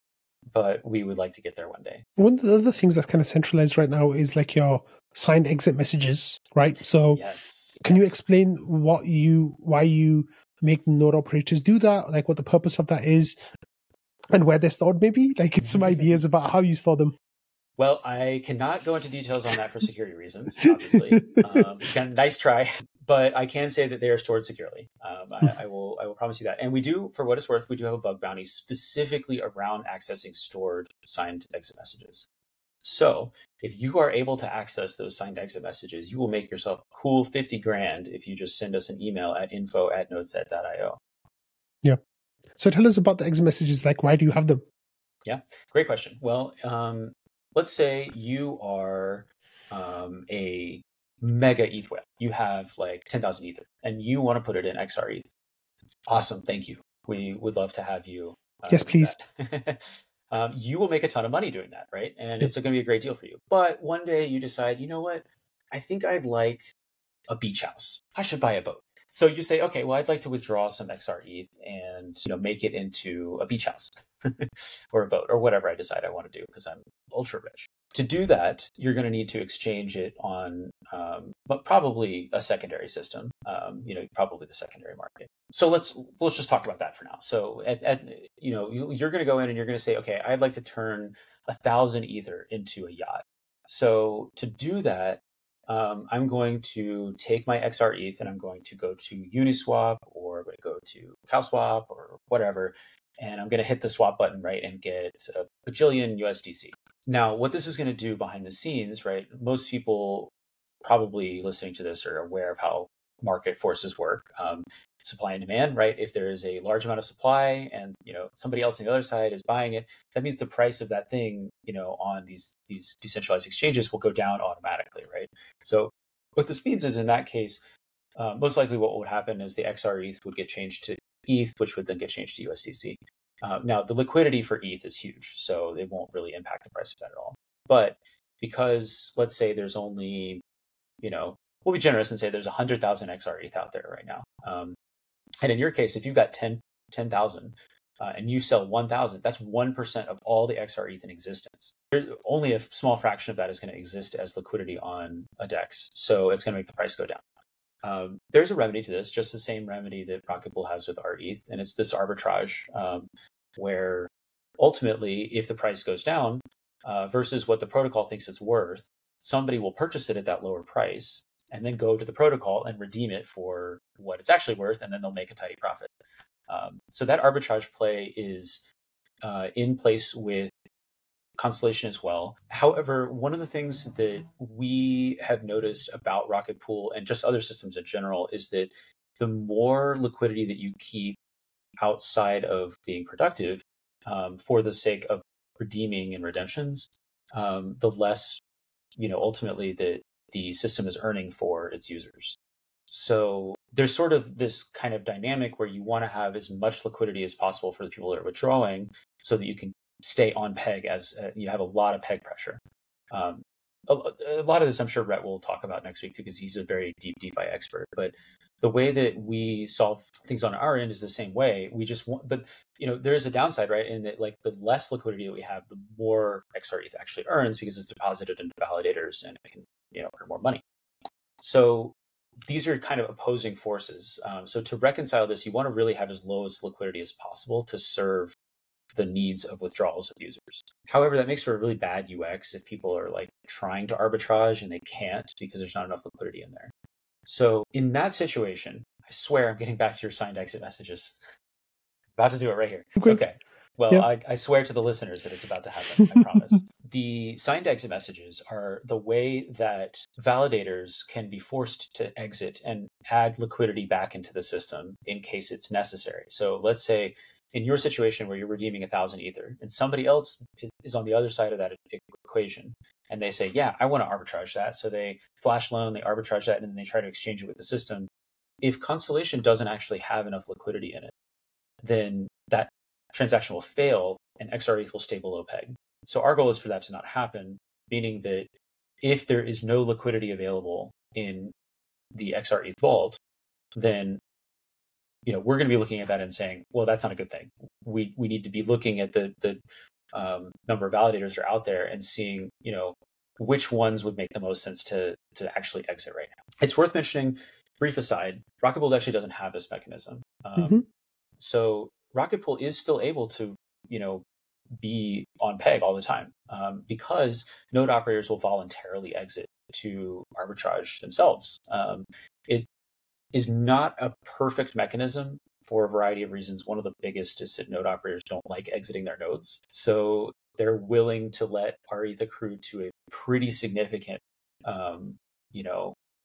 Speaker 3: but we would like to get there one day.
Speaker 1: One of the other things that's kind of centralized right now is like your signed exit messages, right? So can you explain why you make node operators do that, like what the purpose of that is and where they're stored, maybe? Like some ideas about how you store them.
Speaker 3: Well, I cannot go into details on that for security reasons, obviously. Nice try, but I can say that they are stored securely. I will promise you that. And we do, for what it's worth, we do have a bug bounty specifically around accessing stored signed exit messages. So if you are able to access those signed exit messages, you will make yourself a cool 50 grand if you just send us an email at info@nodeset.io.
Speaker 1: Yeah. So tell us about the exit messages. Like, why do you have them?
Speaker 3: Yeah, great question. Well, let's say you are a mega ETH whale. You have like 10,000 Ether and you want to put it in XR ETH. Awesome. Thank you. We would love to have you.
Speaker 1: Yes, please.
Speaker 3: you will make a ton of money doing that, right? And it's going to be a great deal for you. But one day you decide, you know what? I think I'd like a beach house. I should buy a boat. So you say, okay, well, I'd like to withdraw some XR ETH and make it into a beach house or a boat or whatever I decide I want to do because I'm ultra rich. To do that, you're going to need to exchange it on, but probably a secondary system. Probably the secondary market. So let's just talk about that for now. So you're going to go in and you're going to say, okay, I'd like to turn 1,000 Ether into a yacht. So to do that, I'm going to take my XR ETH and I'm going to go to Uniswap or I'm going to go to CowSwap or whatever, and I'm going to hit the swap button, right, and get a bajillion USDC. Now, what this is going to do behind the scenes, right, most people probably listening to this are aware of how market forces work. Supply and demand, right? If there is a large amount of supply and somebody else on the other side is buying it, that means the price of that thing, on these decentralized exchanges will go down automatically, right? So what this means is in that case, most likely what would happen is the XR ETH would get changed to ETH, which would then get changed to USDC. Now the liquidity for ETH is huge, so they won't really impact the price of that at all. But because let's say there's only, we'll be generous and say there's 100,000 XR ETH out there right now. And in your case, if you've got 10,000 and you sell 1,000, that's 1% of all the XR ETH in existence. Only a small fraction of that is going to exist as liquidity on a DEX. So it's going to make the price go down. There's a remedy to this, just the same remedy that Rocket Pool has with our ETH. And it's this arbitrage where ultimately, if the price goes down versus what the protocol thinks it's worth, somebody will purchase it at that lower price and then go to the protocol and redeem it for what it's actually worth, and then they'll make a tidy profit. So that arbitrage play is in place with Constellation as well. However, one of the things that we have noticed about Rocket Pool and just other systems in general is that the more liquidity that you keep outside of being productive for the sake of redeeming and redemptions, the less, ultimately that the system is earning for its users. So there's sort of this kind of dynamic where you want to have as much liquidity as possible for the people that are withdrawing so that you can stay on peg as you have a lot of peg pressure. A lot of this I'm sure Rhett will talk about next week too, because he's a very deep DeFi expert. But the way that we solve things on our end is the same way. We just want, but there is a downside, right? In that, like, the less liquidity that we have, the more XR ETH actually earns because it's deposited into validators and it can earn more money. So these are kind of opposing forces. So to reconcile this, you want to really have as low as liquidity as possible to serve the needs of withdrawals of users. However, that makes for a really bad UX if people are like trying to arbitrage and they can't because there's not enough liquidity in there. So in that situation, I swear I'm getting back to your signed exit messages. About to do it right here. Okay. Well, yeah. I swear to the listeners that it's about to happen. I promise. The signed exit messages are the way that validators can be forced to exit and add liquidity back into the system in case it's necessary. So let's say in your situation where you're redeeming 1,000 Ether and somebody else is on the other side of that equation and they say, yeah, I want to arbitrage that. So they flash loan, they arbitrage that, and then they try to exchange it with the system. If Constellation doesn't actually have enough liquidity in it, then that transaction will fail and XR ETH will stay below peg. So our goal is for that to not happen, meaning that if there is no liquidity available in the XR ETH vault, then we're going to be looking at that and saying, well, that's not a good thing. We need to be looking at the number of validators that are out there and seeing which ones would make the most sense to actually exit right now. It's worth mentioning, brief aside, Rocket Pool actually doesn't have this mechanism. So Rocket Pool is still able to, be on peg all the time because node operators will voluntarily exit to arbitrage themselves. It is not a perfect mechanism for a variety of reasons. One of the biggest is that node operators don't like exiting their nodes. So they're willing to let our ETH accrue to a pretty significant,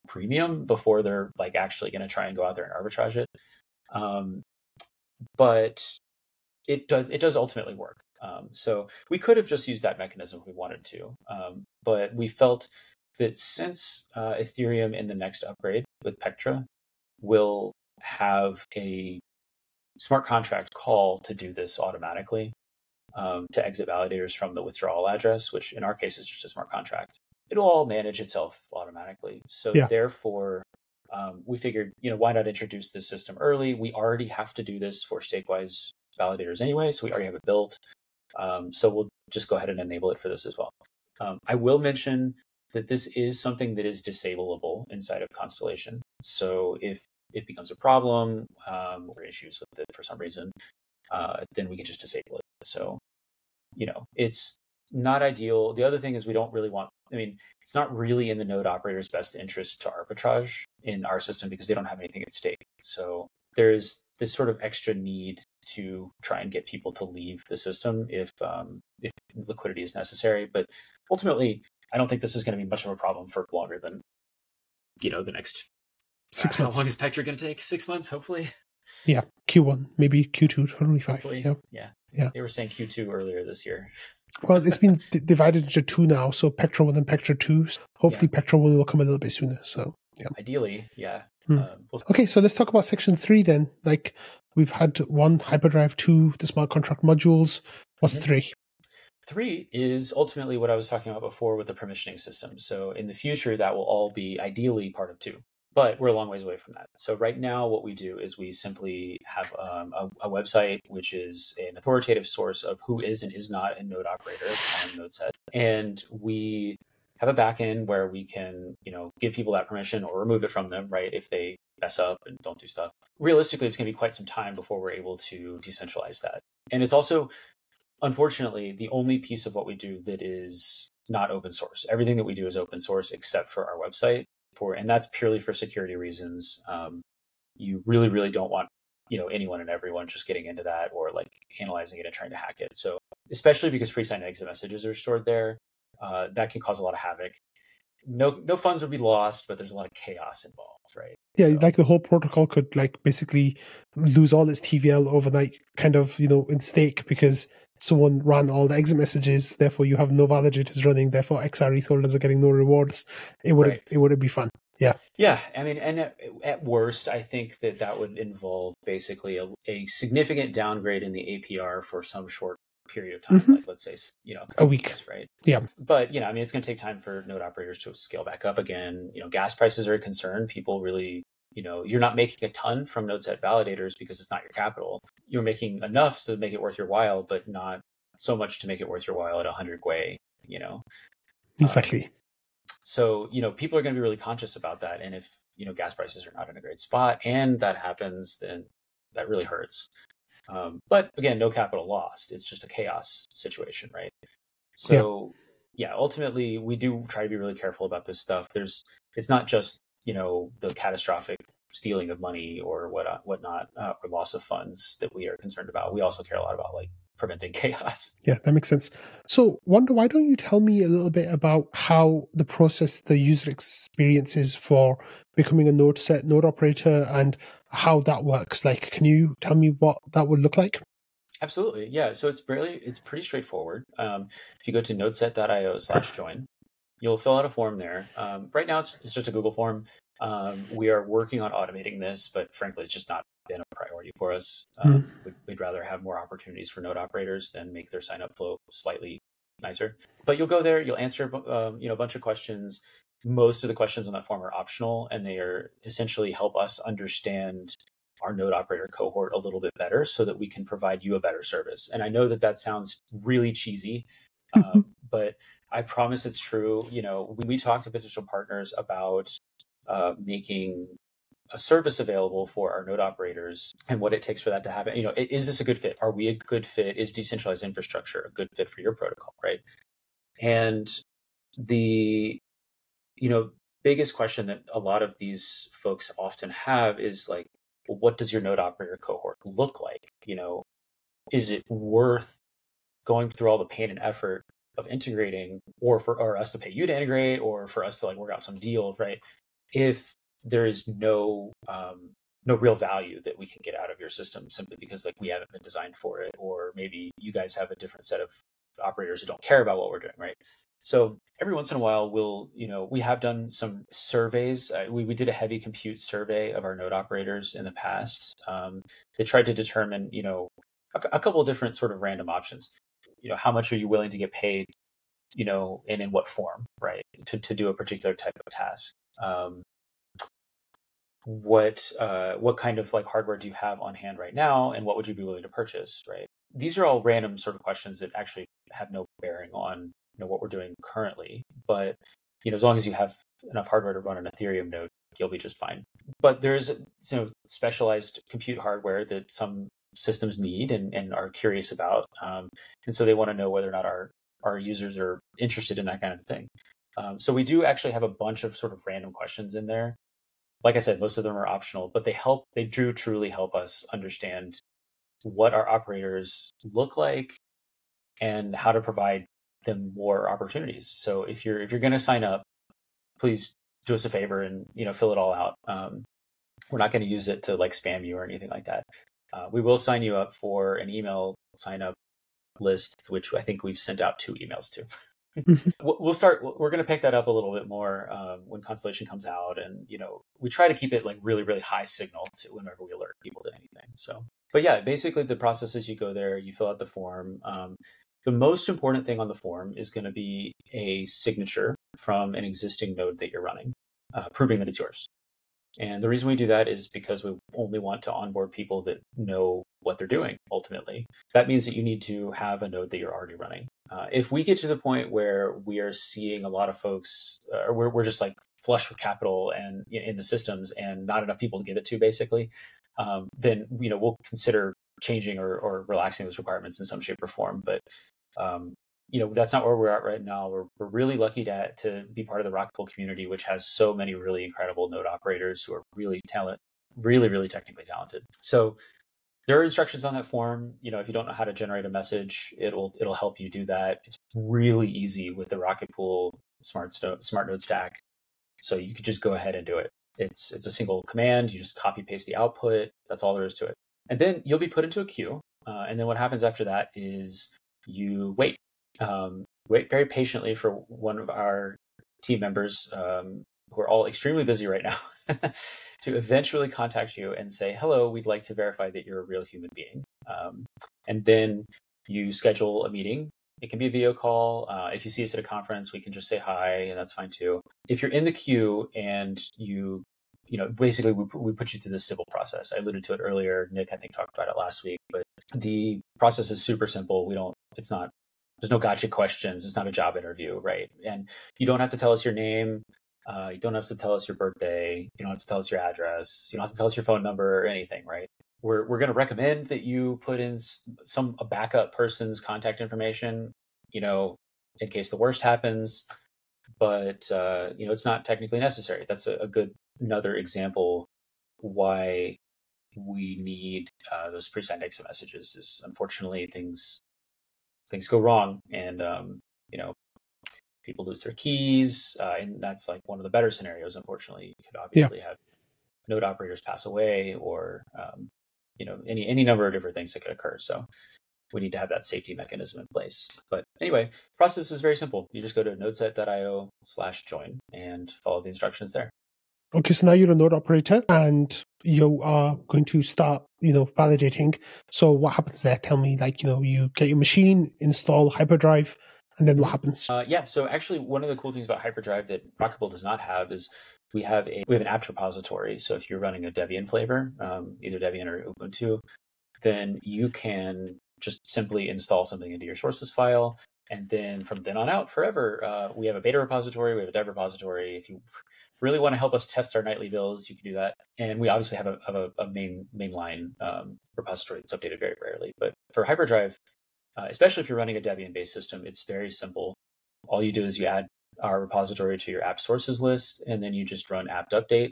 Speaker 3: premium before they're like actually going to try and go out there and arbitrage it. But it does ultimately work. So we could have just used that mechanism if we wanted to. But we felt that since Ethereum in the next upgrade with Pectra will have a smart contract call to do this automatically, to exit validators from the withdrawal address, which in our case is just a smart contract. It'll all manage itself automatically. So therefore, we figured, why not introduce this system early? We already have to do this for Stakewise validators anyway, so we already have it built. So we'll just go ahead and enable it for this as well. I will mention that this is something that is disableable inside of Constellation. So if it becomes a problem or issues with it for some reason, then we can just disable it. So, it's not ideal. The other thing is we don't really want, it's not really in the node operator's best interest to arbitrage in our system because they don't have anything at stake. So there's this sort of extra need to try and get people to leave the system if liquidity is necessary. But ultimately, I don't think this is going to be much of a problem for longer than, the next
Speaker 1: 6 months.
Speaker 3: How long is Pectra going to take? 6 months, hopefully.
Speaker 1: Yeah, Q1, maybe Q2, 2025.
Speaker 3: Yeah. They were saying Q2 earlier this year.
Speaker 1: Well, it's been divided into two now, so Pectra 1 and Pectra 2. Hopefully, Pectra 1 will come a little bit sooner. So, yeah.
Speaker 3: Ideally, yeah.
Speaker 1: Okay, so let's talk about Section 3 then. Like, we've had 1, Hyperdrive, 2, the smart contract modules. What's 3?
Speaker 3: 3 is ultimately what I was talking about before with the permissioning system. So in the future, that will all be ideally part of 2. But we're a long ways away from that. So right now, what we do is we simply have a website, which is an authoritative source of who is and is not a node operator on NodeSet. And we have a backend where we can, give people that permission or remove it from them, right? If they mess up and don't do stuff. Realistically, it's going to be quite some time before we're able to decentralize that. And it's also, unfortunately, the only piece of what we do that is not open source. Everything that we do is open source except for our website. And that's purely for security reasons. You really, really don't want, anyone and everyone just getting into that or like analyzing it and trying to hack it. So especially because pre-signed exit messages are stored there, that can cause a lot of havoc. No funds would be lost, but there's a lot of chaos involved, right?
Speaker 1: Yeah, so, like the whole protocol could basically lose all its TVL overnight, kind of, in stake because someone ran all the exit messages, therefore you have no validators running, therefore XRE holders are getting no rewards. It wouldn't be fun. Yeah.
Speaker 3: Yeah. And at worst, I think that would involve basically a significant downgrade in the APR for some short period of time, like let's say,
Speaker 1: a week,
Speaker 3: right?
Speaker 1: Yeah.
Speaker 3: But, it's going to take time for node operators to scale back up again. Gas prices are a concern. People really, you're not making a ton from NodeSet validators because it's not your capital. You're making enough to make it worth your while, but not so much to make it worth your while at 100 Gwei,
Speaker 1: Exactly.
Speaker 3: So, people are going to be really conscious about that. And if, gas prices are not in a great spot and that happens, then that really hurts. But again, no capital lost. It's just a chaos situation, right? So, ultimately, we do try to be really careful about this stuff. It's not just, the catastrophic stealing of money or whatnot, or loss of funds that we are concerned about. We also care a lot about preventing chaos.
Speaker 1: Yeah, that makes sense. So, Wanda, why don't you tell me a little bit about how the process, the user experience is for becoming a node operator and how that works? Can you tell me what that would look like?
Speaker 3: Absolutely. Yeah. So it's pretty straightforward. If you go to nodeset.io/join, you'll fill out a form there. Right now, it's just a Google form. We are working on automating this, but frankly, it's just not been a priority for us. We'd rather have more opportunities for node operators than make their sign-up flow slightly nicer. But you'll go there, you'll answer a bunch of questions. Most of the questions on that form are optional, and they are essentially help us understand our node operator cohort a little bit better so that we can provide you a better service. And I know that sounds really cheesy, but I promise it's true. When we talk to potential partners about making a service available for our node operators and what it takes for that to happen, is this a good fit? Are we a good fit? Is decentralized infrastructure a good fit for your protocol, right? And the biggest question that a lot of these folks often have is well, what does your node operator cohort look like? Is it worth going through all the pain and effort of integrating, or for us to pay you to integrate, or for us to work out some deal, right? If there is no real value that we can get out of your system simply because we haven't been designed for it, or maybe you guys have a different set of operators who don't care about what we're doing, right? So every once in a while, we have done some surveys. We did a heavy compute survey of our node operators in the past. They tried to determine, a couple of different sort of random options. how much are you willing to get paid, and in what form, right, to do a particular type of task. What kind of like hardware do you have on hand right now, and what would you be willing to purchase, right? These are all random sort of questions that actually have no bearing on what we're doing currently, but as long as you have enough hardware to run an Ethereum node, you'll be just fine. But there's specialized compute hardware that some systems need and are curious about, and so they want to know whether or not our users are interested in that kind of thing. So we do actually have a bunch of sort of random questions in there. Like I said, most of them are optional, but they do truly help us understand what our operators look like and how to provide them more opportunities. So if you're going to sign up, please do us a favor and fill it all out. We're not going to use it to like spam you or anything like that. We will sign you up for an email sign up list, which I think we've sent out 2 emails to. We're going to pick that up a little bit more when Constellation comes out, and we try to keep it like really, really high signal to whenever we alert people to anything. So, but yeah, basically the process is you go there, you fill out the form. The most important thing on the form is going to be a signature from an existing node that you're running, proving that it's yours. And the reason we do that is because we only want to onboard people that know what they're doing, ultimately. That means that you need to have a node that you're already running. If we get to the point where we are seeing a lot of folks, or we're just like flush with capital and in the systems and not enough people to give it to, basically, then we'll consider changing or relaxing those requirements in some shape or form. But that's not where we're at right now. We're really lucky to be part of the Rocket Pool community, which has so many really incredible node operators who are really really technically talented. So there are instructions on that form. If you don't know how to generate a message, it'll help you do that. It's really easy with the Rocket Pool smart node stack. So you could just go ahead and do it. It's a single command. You just copy paste the output. That's all there is to it. And then you'll be put into a queue. And then what happens after that is you wait very patiently for one of our team members, who are all extremely busy right now, to eventually contact you and say, hello, we'd like to verify that you're a real human being. And then you schedule a meeting. It can be a video call. If you see us at a conference, we can just say hi, and that's fine too. If you're in the queue and basically we put you through the civil process. I alluded to it earlier. Nick, I think, talked about it last week, but the process is super simple. There's no gotcha questions. It's not a job interview, right? And you don't have to tell us your name. You don't have to tell us your birthday. You don't have to tell us your address. You don't have to tell us your phone number or anything, right? We're going to recommend that you put in a backup person's contact information, in case the worst happens. But it's not technically necessary. That's another example why we need those pre-signed exit messages. Is unfortunately things go wrong, and people lose their keys, and that's like one of the better scenarios. Unfortunately, you could obviously have node operators pass away, or any number of different things that could occur. So we need to have that safety mechanism in place. But anyway, the process is very simple. You just go to nodeset.io/join and follow the instructions there.
Speaker 1: Okay, so now you're a node operator and you are going to start, validating. So what happens there? Tell me, you get your machine, install Hyperdrive, and then what happens?
Speaker 3: So actually one of the cool things about Hyperdrive that Rocket Pool does not have is we have an apt repository. So if you're running a Debian flavor, either Debian or Ubuntu, then you can just simply install something into your sources file. And then from then on out, forever, we have a beta repository, we have a dev repository. If you really want to help us test our nightly builds, you can do that. And we obviously have a mainline repository that's updated very rarely. But for Hyperdrive, especially if you're running a Debian-based system, it's very simple. All you do is you add our repository to your apt sources list, and then you just run apt update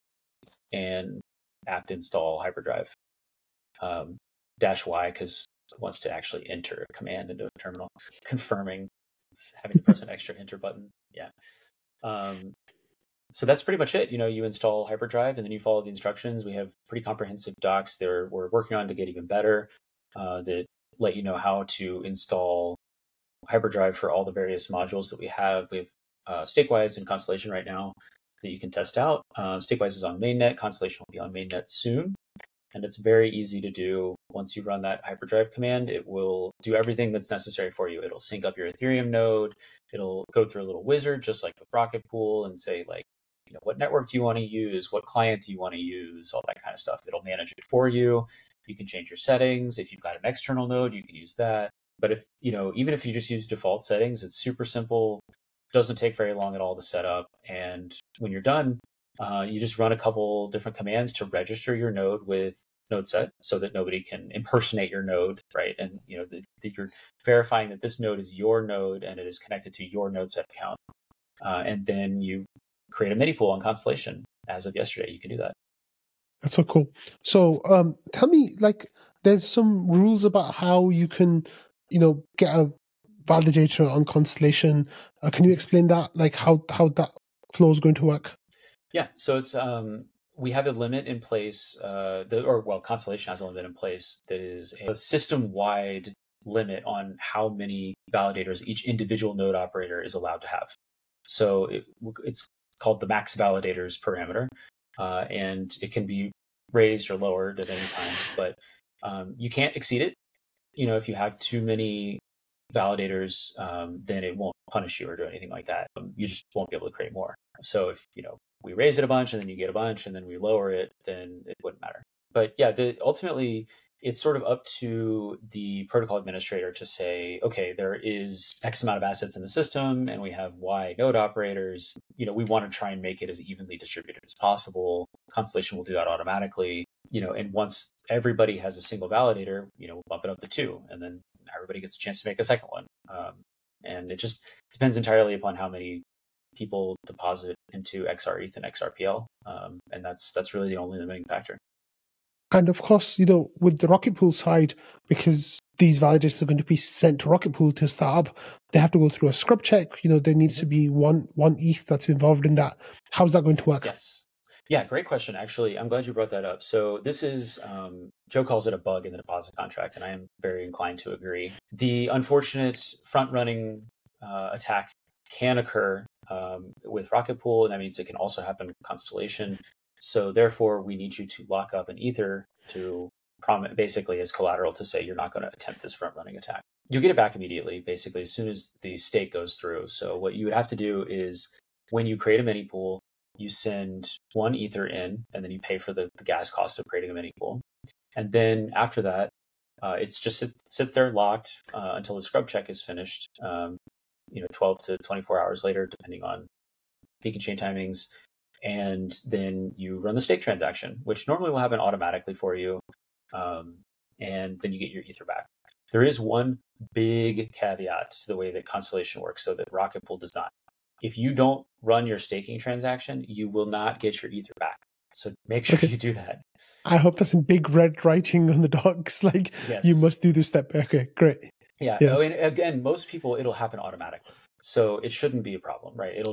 Speaker 3: and apt install Hyperdrive. -y, because it wants to actually enter a command into a terminal, confirming having to press an extra enter button. Yeah. So that's pretty much it. You install Hyperdrive and then you follow the instructions. We have pretty comprehensive docs that we're working on to get even better, that let you know how to install Hyperdrive for all the various modules that we have. We have Stakewise and Constellation right now that you can test out. Stakewise is on mainnet. Constellation will be on mainnet soon. And it's very easy to do. Once you run that hyperdrive command, it will do everything that's necessary for you. It'll sync up your Ethereum node. It'll go through a little wizard, just like with Rocket Pool, and say, like, what network do you want to use? What client do you want to use? All that kind of stuff. It'll manage it for you. You can change your settings. If you've got an external node, you can use that. But if, even if you just use default settings, it's super simple. Doesn't take very long at all to set up. And when you're done, you just run a couple different commands to register your node with NodeSet so that nobody can impersonate your node, right? And you're verifying that this node is your node and it is connected to your NodeSet account. And then you create a mini pool on Constellation. As of yesterday, you can do that.
Speaker 1: That's so cool. So tell me, like, there's some rules about how you can, get a validator on Constellation. Can you explain that, like how that flow is going to work?
Speaker 3: Yeah, so it's we have a limit in place, Constellation has a limit in place that is a system-wide limit on how many validators each individual node operator is allowed to have. So it's called the max validators parameter, and it can be raised or lowered at any time, but you can't exceed it. If you have too many validators, then it won't punish you or do anything like that. You just won't be able to create more. So if we raise it a bunch and then you get a bunch and then we lower it, then it wouldn't matter. But yeah, ultimately it's sort of up to the protocol administrator to say, okay, there is X amount of assets in the system and we have Y node operators. We want to try and make it as evenly distributed as possible. Constellation will do that automatically. And once everybody has a single validator, we'll bump it up to 2, and then everybody gets a chance to make a second one. And it just depends entirely upon how many people deposit into XRETH and XRPL. And that's really the only limiting factor.
Speaker 1: And of course, with the Rocket Pool side, because these validators are going to be sent to Rocket Pool to start up, they have to go through a scrub check. There needs to be one ETH that's involved in that. How's that going to work?
Speaker 3: Yes. Yeah, great question. Actually, I'm glad you brought that up. So this is, Joe calls it a bug in the deposit contract, and I am very inclined to agree. The unfortunate front-running attack can occur with Rocket Pool, and that means it can also happen with Constellation. So therefore, we need you to lock up an Ether to basically as collateral to say you're not going to attempt this front-running attack. You'll get it back immediately, basically, as soon as the stake goes through. So what you would have to do is when you create a mini pool, you send 1 Ether in, and then you pay for the gas cost of creating a mini pool. And then after that, it's just sits there locked until the scrub check is finished, 12 to 24 hours later, depending on beacon chain timings. And then you run the stake transaction, which normally will happen automatically for you. And then you get your Ether back. There is one big caveat to the way that Constellation works, so that Rocket Pool does not. If you don't run your staking transaction, you will not get your Ether back. So make sure you do that.
Speaker 1: I hope that's in big red writing on the docs. Like, yes. You must do this step. Okay, great.
Speaker 3: Yeah. Oh, and again, most people, it'll happen automatically. So it shouldn't be a problem, right?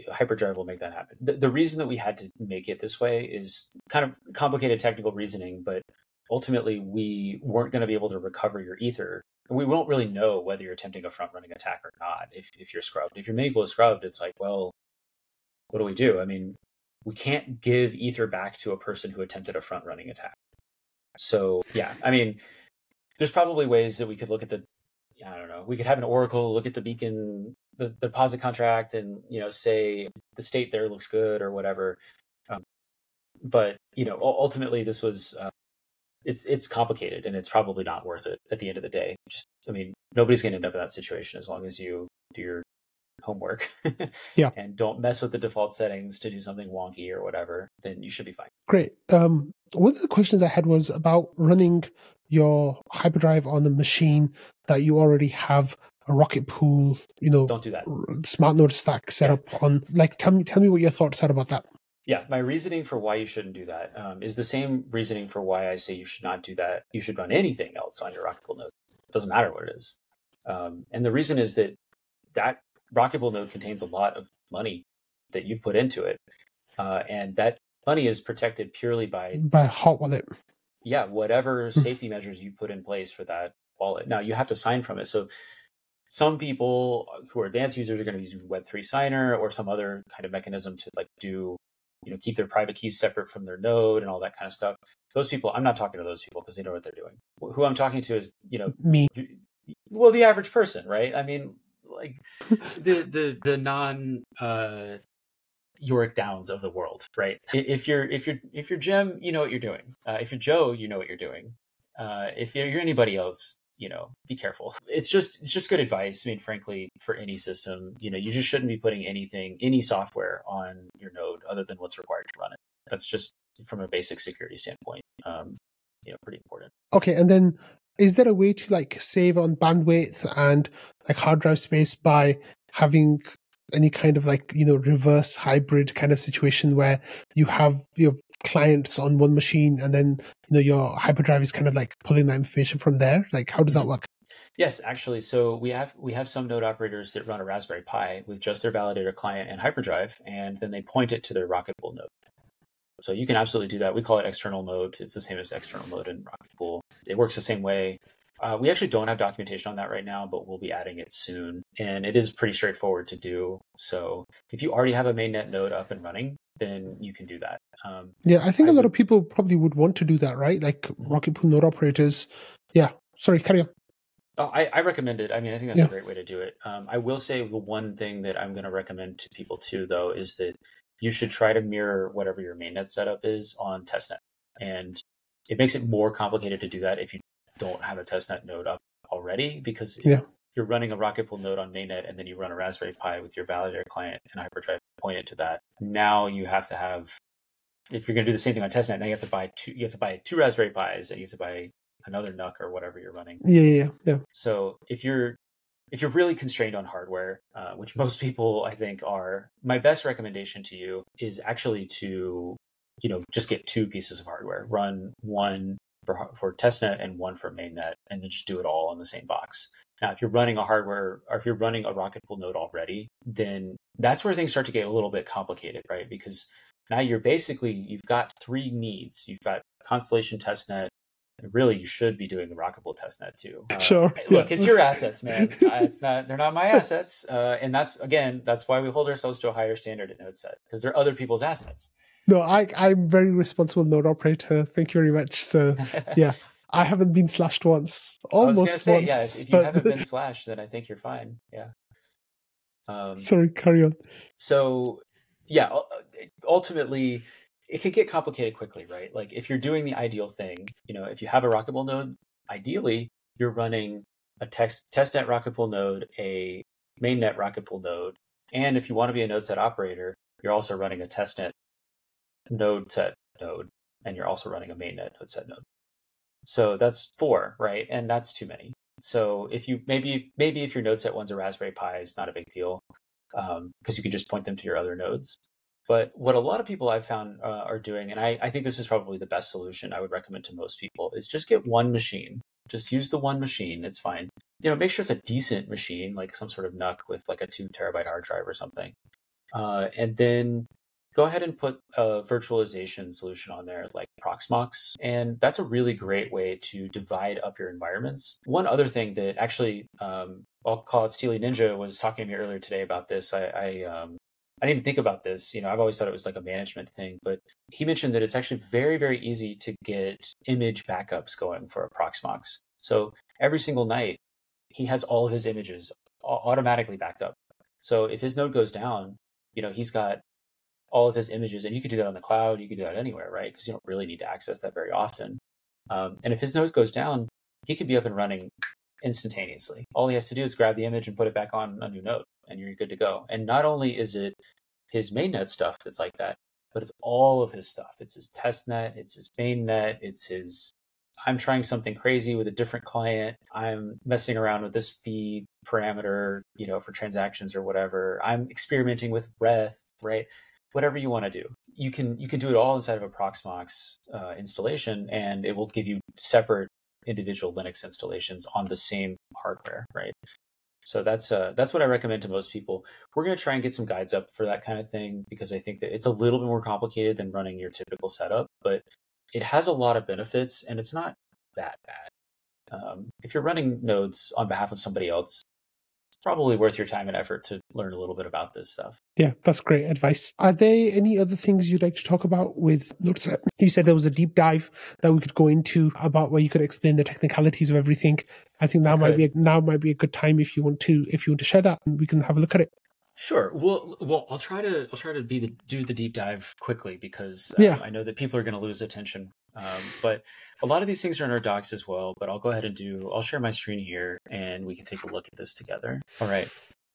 Speaker 3: Hyperdrive will make that happen. The reason that we had to make it this way is kind of complicated technical reasoning, but ultimately we weren't going to be able to recover your Ether. We won't really know whether you're attempting a front-running attack or not if you're scrubbed. If your mini pool is scrubbed, it's like, well, what do we do? I mean, we can't give Ether back to a person who attempted a front-running attack. So, yeah, I mean, there's probably ways that we could look at we could have an oracle look at the beacon, the deposit contract, and, say the state there looks good or whatever. But, ultimately this was... It's complicated, and it's probably not worth it at the end of the day. Nobody's going to end up in that situation as long as you do your homework and don't mess with the default settings to do something wonky or whatever, then you should be fine.
Speaker 1: Great. One of the questions I had was about running your hyperdrive on the machine that you already have a Rocket Pool,
Speaker 3: don't do that.
Speaker 1: Smart node stack set up on. Like, tell me what your thoughts are about that.
Speaker 3: Yeah, my reasoning for why you shouldn't do that is the same reasoning for why I say you should not do that. You should run anything else on your Rocket Pool node. It doesn't matter what it is. And the reason is that Rocket Pool node contains a lot of money that you've put into it. And that money is protected purely by
Speaker 1: hot wallet.
Speaker 3: Yeah, whatever safety measures you put in place for that wallet. Now, you have to sign from it. So some people who are advanced users are going to use Web3 Signer or some other kind of mechanism to do keep their private keys separate from their node and all that kind of stuff. Those people, I'm not talking to those people because they know what they're doing. Who I'm talking to is,
Speaker 1: me.
Speaker 3: Well, the average person, right? I mean, like the non Yorick Downs of the world, right? If you're Jim, you know what you're doing. If you're Joe, you know what you're doing. If you're anybody else, be careful. It's just good advice. I mean, frankly, for any system, you just shouldn't be putting any software on your node other than what's required to run it. That's just from a basic security standpoint, pretty important.
Speaker 1: Okay, and then is there a way to like save on bandwidth and like hard drive space by having any kind of like, reverse hybrid kind of situation where you have your clients on one machine and then, your hyperdrive is kind of like pulling that information from there? Like, how does that work?
Speaker 3: Yes, actually. So we have some node operators that run a Raspberry Pi with just their validator client and hyperdrive, and then they point it to their Rocketpool node. So you can absolutely do that. We call it external node. It's the same as external node in Rocketpool. It works the same way. We actually don't have documentation on that right now, but we'll be adding it soon. And it is pretty straightforward to do. So if you already have a mainnet node up and running, then you can do that.
Speaker 1: Yeah, I think a lot of people probably would want to do that, right? Like Rocketpool node operators. Yeah, sorry, carry on.
Speaker 3: Oh, I recommend it. I mean, I think that's a great way to do it. I will say the one thing that I'm going to recommend to people too, though, is that you should try to mirror whatever your mainnet setup is on testnet. And it makes it more complicated to do that if you don't have a testnet node up already, because if you're running a Rocketpool node on mainnet and then you run a Raspberry Pi with your validator client and hyperdrive pointed to that, now you have to have, if you're going to do the same thing on testnet, now you have to buy two Raspberry Pis, and you have to buy another NUC or whatever you're running.
Speaker 1: Yeah.
Speaker 3: So if you're really constrained on hardware, which most people I think are, my best recommendation to you is actually to, just get two pieces of hardware, run one for testnet and one for mainnet, and then just do it all on the same box. Now, if you're running a hardware, or if you're running a Rocketpool node already, then that's where things start to get a little bit complicated, right? Because now you've got three needs. You've got Constellation testnet. Really, you should be doing the Rocketpool testnet too.
Speaker 1: Sure.
Speaker 3: Look, it's your assets, man. They're not my assets. And that's why we hold ourselves to a higher standard at NodeSet, because they're other people's assets.
Speaker 1: No, I'm very responsible node operator. Thank you very much. So yeah, I haven't been slashed once. Almost once.
Speaker 3: Yeah, if you haven't been slashed, then I think you're fine. Yeah.
Speaker 1: Sorry, carry on.
Speaker 3: So yeah, ultimately, it can get complicated quickly, right? Like if you're doing the ideal thing, if you have a Rocketpool node, ideally you're running a testnet Rocketpool node, a mainnet Rocketpool node, and if you want to be a NodeSet operator, you're also running a testnet NodeSet node, and you're also running a mainnet NodeSet node. So that's 4, right? And that's too many. So if you maybe if your NodeSet one's a Raspberry Pi, it's not a big deal, because you can just point them to your other nodes. But what a lot of people I've found are doing, and I think this is probably the best solution I would recommend to most people, is just get one machine. Just use the one machine. It's fine. Make sure it's a decent machine, like some sort of NUC with like a 2 terabyte hard drive or something. And then go ahead and put a virtualization solution on there like Proxmox. And that's a really great way to divide up your environments. One other thing that actually, I'll call it Steely Ninja, was talking to me earlier today about this. I didn't even think about this. I've always thought it was like a management thing, but he mentioned that it's actually very, very easy to get image backups going for a Proxmox. So every single night, he has all of his images automatically backed up. So if his node goes down, he's got all of his images, and you could do that on the cloud. You could do that anywhere, right? Because you don't really need to access that very often. And if his node goes down, he could be up and running instantaneously. All he has to do is grab the image and put it back on a new node, and you're good to go. And not only is it his mainnet stuff that's like that, but it's all of his stuff. It's his testnet, it's his mainnet, it's his, I'm trying something crazy with a different client, I'm messing around with this feed parameter, for transactions or whatever, I'm experimenting with Reth, right? Whatever you want to do. You can do it all inside of a Proxmox installation, and it will give you separate individual Linux installations on the same hardware, right? So that's what I recommend to most people. We're going to try and get some guides up for that kind of thing, because I think that it's a little bit more complicated than running your typical setup, but it has a lot of benefits, and it's not that bad. If you're running nodes on behalf of somebody else, probably worth your time and effort to learn a little bit about this stuff.
Speaker 1: Yeah, that's great advice. Are there any other things you'd like to talk about with NodeSet? You said there was a deep dive that we could go into about where you could explain the technicalities of everything. I think now might be a good time if you want to share that, and we can have a look at it.
Speaker 3: Sure. Well, I'll try to do the deep dive quickly because I know that people are going to lose attention. But a lot of these things are in our docs as well. But I'll go ahead and I'll share my screen here, and we can take a look at this together. All right.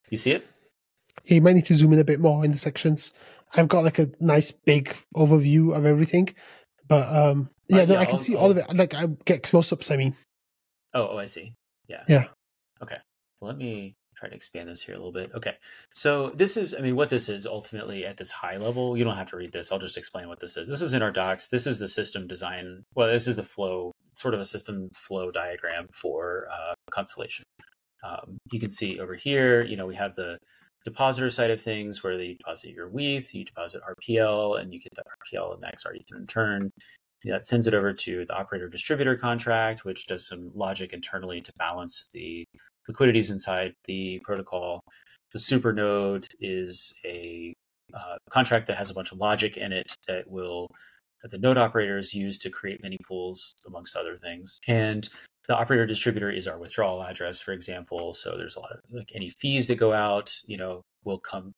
Speaker 3: You see it?
Speaker 1: Yeah, you might need to zoom in a bit more in the sections. I've got like a nice big overview of everything, but I can see all of it. Like I get close-ups. I mean.
Speaker 3: Oh, I see. Yeah.
Speaker 1: Yeah.
Speaker 3: Okay. Well, let me try to expand this here a little bit. Okay. So this is, what this is ultimately at this high level, you don't have to read this. I'll just explain what this is. This is in our docs. This is the system design. Well, this is the flow, sort of a system flow diagram for Constellation. You can see over here, we have the depositor side of things where you deposit your WETH, you deposit RPL, and you get that RPL and the XR ETH in return. That sends it over to the operator distributor contract, which does some logic internally to balance the liquidities inside the protocol. The super node is a contract that has a bunch of logic in it that the node operators use to create mini pools, amongst other things. And the operator distributor is our withdrawal address, for example. So there's a lot of any fees that go out, will come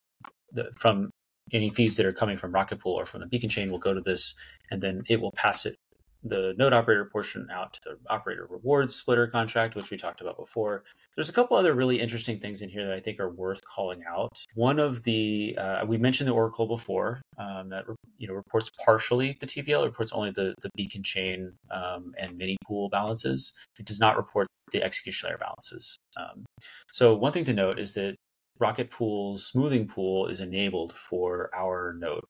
Speaker 3: from any fees that are coming from Rocket Pool or from the Beacon chain will go to this, and then it will pass the node operator portion out to the operator rewards splitter contract, which we talked about before. There's a couple other really interesting things in here that I think are worth calling out. One of the, we mentioned the Oracle before, that reports partially the TVL, reports only the Beacon chain and mini pool balances. It does not report the execution layer balances. So one thing to note is that Rocket Pool's smoothing pool is enabled for our node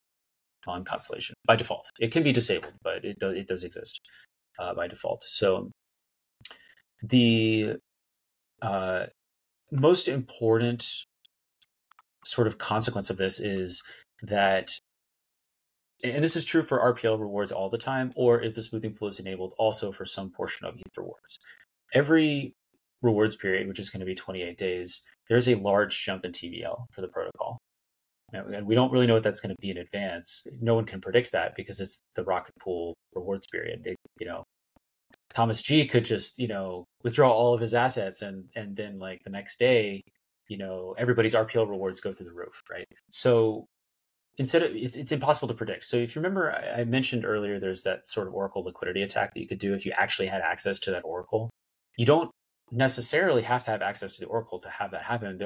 Speaker 3: on Constellation by default. It can be disabled, but it does exist by default. So the most important sort of consequence of this is that, and this is true for RPL rewards all the time, or if the smoothing pool is enabled also for some portion of ETH rewards. Every rewards period, which is going to be 28 days, there's a large jump in TVL for the protocol. And we don't really know what that's going to be in advance. No one can predict that because it's the Rocket Pool rewards period. Thomas G could just, withdraw all of his assets and then like the next day, everybody's RPL rewards go through the roof, right? So instead of, it's impossible to predict. So if you remember, I mentioned earlier, there's that sort of Oracle liquidity attack that you could do if you actually had access to that Oracle. You don't necessarily have to have access to the Oracle to have that happen.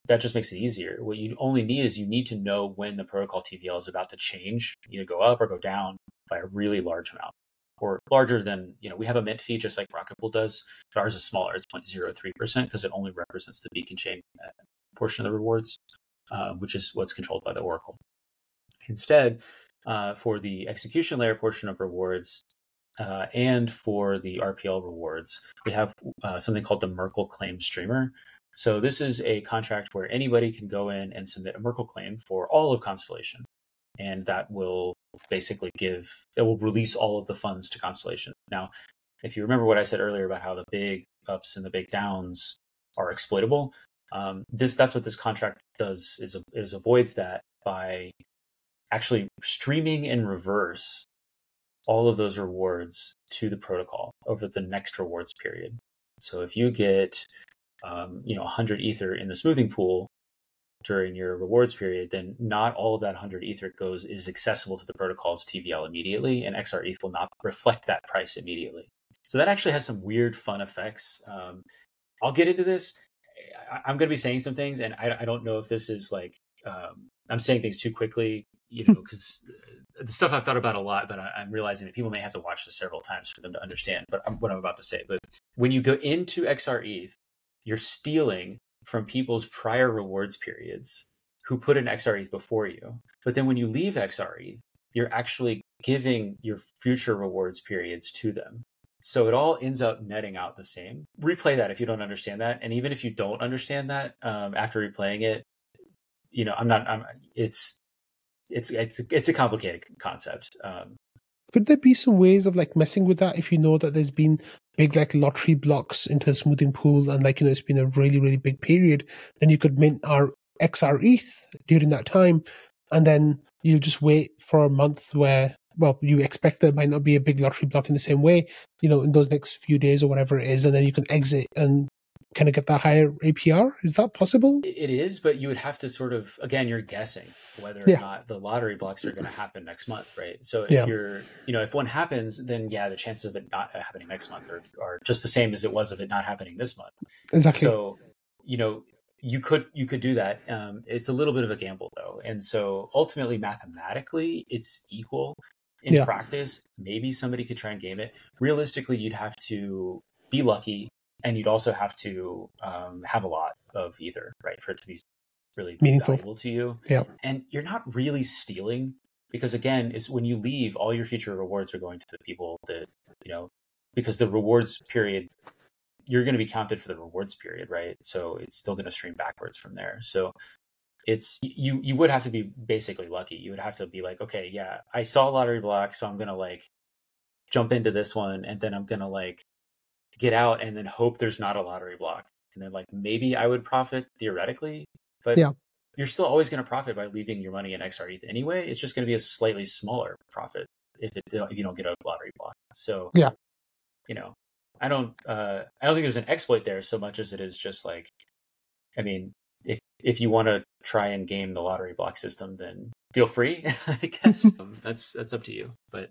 Speaker 3: That just makes it easier. What you only need is you need to know when the protocol TVL is about to change, either go up or go down by a really large amount, or larger than, we have a mint fee just like Rocket Pool does, but ours is smaller. It's 0.03% because it only represents the Beacon chain portion of the rewards, which is what's controlled by the Oracle. Instead, for the execution layer portion of rewards, and for the RPL rewards, we have something called the Merkle claim streamer. So this is a contract where anybody can go in and submit a Merkle claim for all of Constellation. And that will basically release all of the funds to Constellation. Now, if you remember what I said earlier about how the big ups and the big downs are exploitable, that's what this contract does, is avoids that by actually streaming in reverse all of those rewards to the protocol over the next rewards period. So if you get 100 Ether in the smoothing pool during your rewards period, then not all of that 100 Ether is accessible to the protocol's TVL immediately, and XR ETH will not reflect that price immediately. So that actually has some weird fun effects. I'll get into this. I'm going to be saying some things, and I don't know if this is like, I'm saying things too quickly, because the stuff I've thought about a lot, but I'm realizing that people may have to watch this several times for them to understand what I'm about to say. But when you go into XR ETH, you're stealing from people's prior rewards periods who put in XR ETH before you. But then when you leave XR ETH, you're actually giving your future rewards periods to them. So it all ends up netting out the same. Replay that if you don't understand that. And even if you don't understand that, after replaying it, it's a complicated concept.
Speaker 1: Could there be some ways of like messing with that if you know that there's been big like lottery blocks into the smoothing pool, and like, it's been a really, really big period, then you could mint our XR ETH during that time, and then you just wait for a month where, well, you expect there might not be a big lottery block in the same way, in those next few days or whatever it is, and then you can exit and kind of get that higher APR. Is that possible?
Speaker 3: It is, but you would have to sort of, again, you're guessing whether or not the lottery blocks are going to happen next month, right? So if you're, if one happens, then the chances of it not happening next month are just the same as it was of it not happening this month.
Speaker 1: Exactly.
Speaker 3: So, you could do that. It's a little bit of a gamble though. And so ultimately, mathematically, it's equal. In practice, maybe somebody could try and game it. Realistically, you'd have to be lucky, and you'd also have to have a lot of Ether, right, for it to be really
Speaker 1: meaningful,
Speaker 3: valuable to you.
Speaker 1: Yeah.
Speaker 3: And you're not really stealing, because again, is when you leave, all your future rewards are going to the people that, because the rewards period, you're going to be counted for the rewards period, right? So it's still going to stream backwards from there. So it's you would have to be basically lucky. You would have to be like, okay, yeah, I saw a lottery block, so I'm gonna like jump into this one, and then I'm gonna like get out and then hope there's not a lottery block, and then like maybe I would profit theoretically, but you're still always going to profit by leaving your money in XRETH anyway. It's just going to be a slightly smaller profit if you don't get a lottery block. So I don't think there's an exploit there so much as it is just like, I mean, if you want to try and game the lottery block system, then feel free. I guess that's up to you. But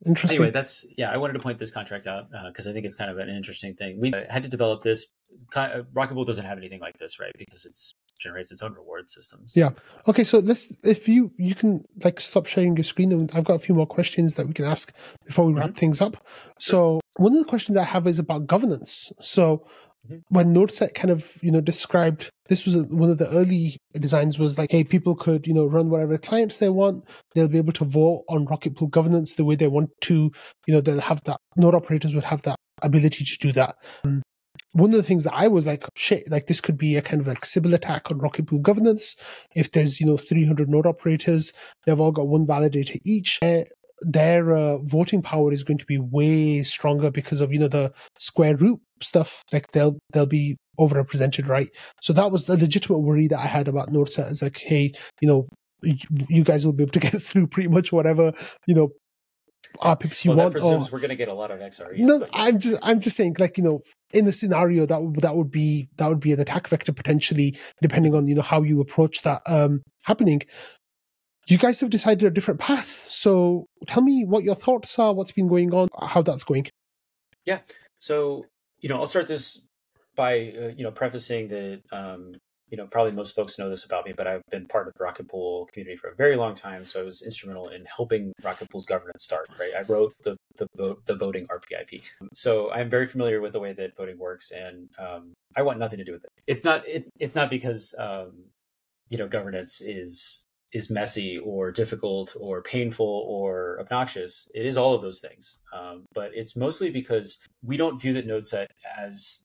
Speaker 1: interesting.
Speaker 3: Anyway, I wanted to point this contract out because I think it's kind of an interesting thing. We had to develop this. Rocket Pool doesn't have anything like this, right? Because it generates its own reward systems.
Speaker 1: Yeah. Okay. So if you can like stop sharing your screen, and I've got a few more questions that we can ask before we wrap things up. So one of the questions I have is about governance. So when NodeSet kind of, described, this was one of the early designs was like, hey, people could, run whatever clients they want. They'll be able to vote on Rocket Pool governance the way they want to. They'll have that, node operators would have that ability to do that. One of the things that I was like, shit, like this could be a kind of like Sybil attack on Rocket Pool governance. If there's, 300 node operators, they've all got one validator each. Their voting power is going to be way stronger because of the square root stuff. Like they'll be overrepresented, right? So that was a legitimate worry that I had about NodeSet. Is like, hey, you guys will be able to get through pretty much whatever RPips you want.
Speaker 3: That presumes we're going to get a lot of XREs.
Speaker 1: No, I'm just saying, like, in the scenario that would be an attack vector potentially, depending on how you approach that happening. You guys have decided a different path. So tell me what your thoughts are, what's been going on, how that's going.
Speaker 3: Yeah. So, I'll start this by, prefacing that, probably most folks know this about me, but I've been part of the Rocket Pool community for a very long time. So I was instrumental in helping Rocket Pool's governance start, right? I wrote the voting RPIP. So I'm very familiar with the way that voting works, and I want nothing to do with it. It's not because, governance is messy or difficult or painful or obnoxious. It is all of those things. But it's mostly because we don't view that NodeSet as,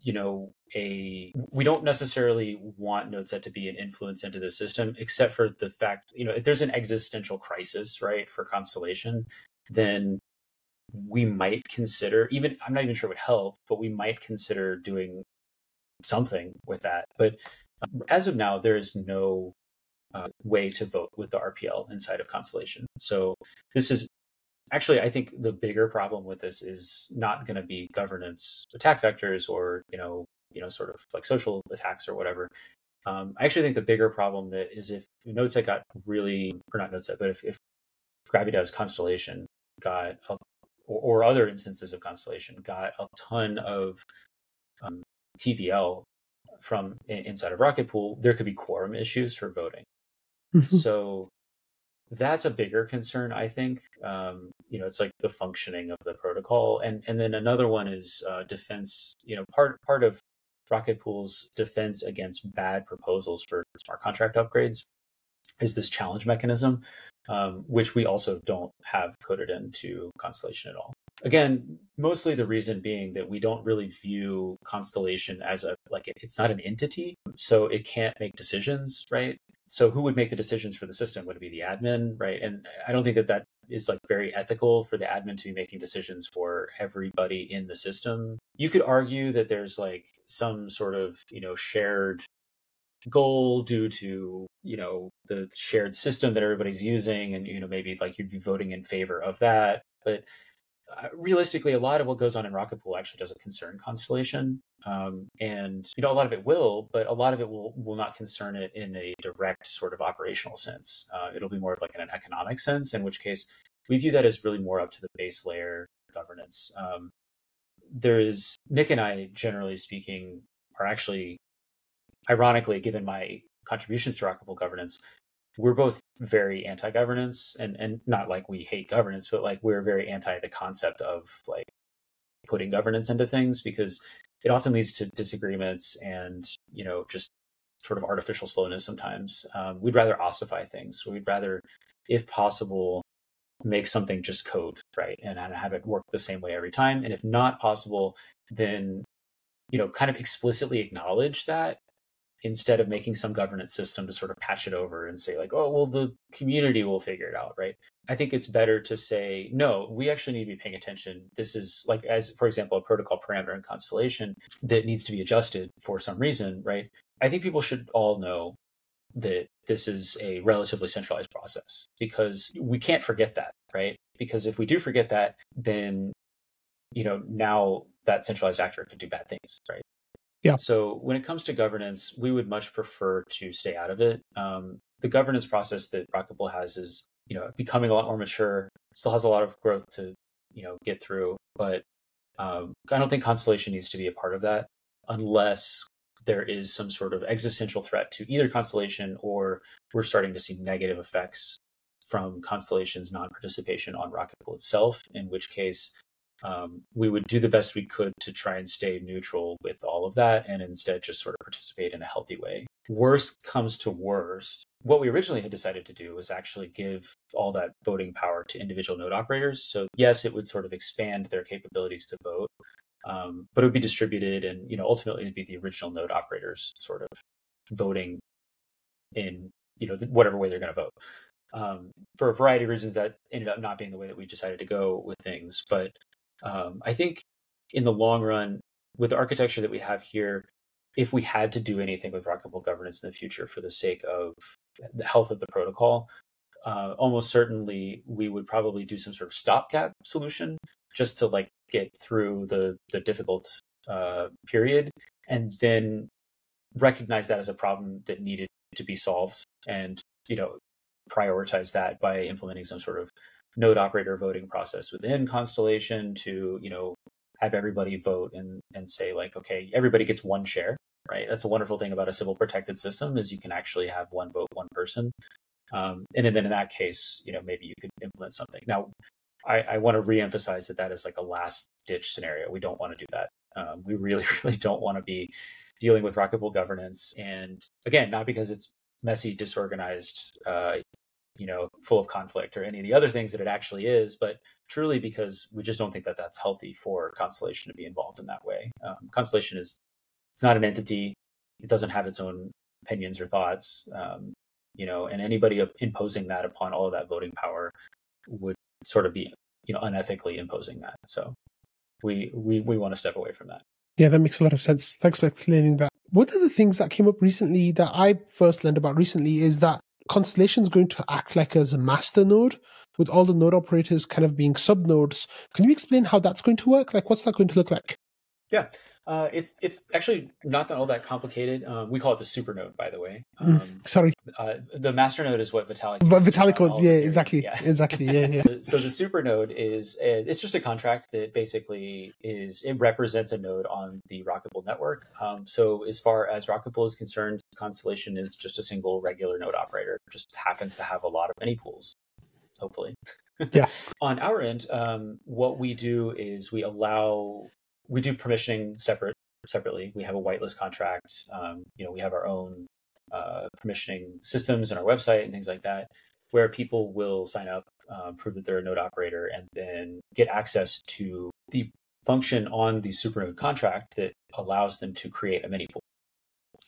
Speaker 3: we don't necessarily want NodeSet to be an influence into the system, except for the fact, if there's an existential crisis, right, for Constellation, then we might consider, I'm not even sure it would help, but we might consider doing something with that. But as of now, there is no way to vote with the RPL inside of Constellation. So this is actually, I think the bigger problem with this is not going to be governance attack vectors or, sort of like social attacks or whatever. I actually think the bigger problem that is if NodeSet got really, or not NodeSet, but if Gravitas Constellation got, or other instances of Constellation got a ton of TVL from inside of Rocket Pool, there could be quorum issues for voting. So that's a bigger concern, I think. It's like the functioning of the protocol, and then another one is defense. Part of Rocket Pool's defense against bad proposals for smart contract upgrades is this challenge mechanism, which we also don't have coded into Constellation at all. Again, mostly the reason being that we don't really view Constellation as it's not an entity, so it can't make decisions, right? So who would make the decisions for the system? Would it be the admin, right? And I don't think that is like very ethical for the admin to be making decisions for for everybody in the system. You could argue that there's like some sort of, shared goal due to, the shared system that everybody's using, and, maybe like you'd be voting in favor of that. But realistically, a lot of what goes on in Rocket Pool actually doesn't concern Constellation. And, a lot of it will, but a lot of it will not concern it in a direct sort of operational sense. It'll be more of like in an economic sense, in which case we view that as really more up to the base layer governance. Nick and I, generally speaking, are actually, ironically, given my contributions to Rocket Pool governance, we're both very anti-governance, and not like we hate governance, but like we're very anti the concept of like putting governance into things, because it often leads to disagreements and, just sort of artificial slowness sometimes. We'd rather ossify things. We'd rather, if possible, make something just code, right? And have it work the same way every time. And if not possible, then, kind of explicitly acknowledge that, instead of making some governance system to sort of patch it over and say like, oh, well, the community will figure it out, right? I think it's better to say, no, we actually need to be paying attention. This is like, as for example, a protocol parameter in Constellation that needs to be adjusted for some reason, right? I think people should all know that this is a relatively centralized process, because we can't forget that, right? Because if we do forget that, then, now that centralized actor could do bad things, right?
Speaker 1: Yeah.
Speaker 3: So when it comes to governance, we would much prefer to stay out of it. The governance process that Rocket Pool has is, becoming a lot more mature. Still has a lot of growth to, get through. But I don't think Constellation needs to be a part of that, unless there is some sort of existential threat to either Constellation, or we're starting to see negative effects from Constellation's non-participation on Rocket Pool itself, in which case we would do the best we could to try and stay neutral with all of that, and instead just sort of participate in a healthy way. Worst comes to worst, what we originally had decided to do was actually give all that voting power to individual node operators. So yes, it would sort of expand their capabilities to vote, but it would be distributed, and ultimately it'd be the original node operators sort of voting in whatever way they're going to vote. For a variety of reasons, that ended up not being the way that we decided to go with things, but I think in the long run, with the architecture that we have here, if we had to do anything with Rocket Pool governance in the future for the sake of the health of the protocol, almost certainly we would probably do some sort of stopgap solution just to like get through the difficult period, and then recognize that as a problem that needed to be solved, and prioritize that by implementing some sort of node operator voting process within Constellation to, have everybody vote and say like, okay, everybody gets one share, right? That's a wonderful thing about a Sybil protected system, is you can actually have one vote, one person. And then in that case, maybe you could implement something. Now, I want to reemphasize that is like a last ditch scenario. We don't want to do that. We really, really don't want to be dealing with Rocket Pool governance. And again, not because it's messy, disorganized, full of conflict or any of the other things that it actually is, but truly because we just don't think that that's healthy for Constellation to be involved in that way. Constellation it's not an entity. It doesn't have its own opinions or thoughts, and anybody imposing that upon all of that voting power would sort of be, unethically imposing that. So we want to step away from that.
Speaker 1: Yeah, that makes a lot of sense. Thanks for explaining that. One of the things that came up recently that I first learned about recently is that Constellation is going to act like as a master node, with all the node operators kind of being sub nodes. Can you explain how that's going to work? Like, what's that going to look like?
Speaker 3: Yeah, it's actually not all that complicated. We call it the super node, by the way.
Speaker 1: Sorry.
Speaker 3: The master node is what Vitalik.
Speaker 1: But Vitalik was, yeah, exactly. Yeah.
Speaker 3: So the super node it's just a contract that basically it represents a node on the Rocket Pool network. So as far as Rocket Pool is concerned, Constellation is just a single regular node operator. It just happens to have a lot of many pools, hopefully.
Speaker 1: Yeah.
Speaker 3: On our end, what we do is we do permissioning separately. We have a whitelist contract. We have our own permissioning systems and our website and things like that, where people will sign up, prove that they're a node operator, and then get access to the function on the supernode contract that allows them to create a mini pool.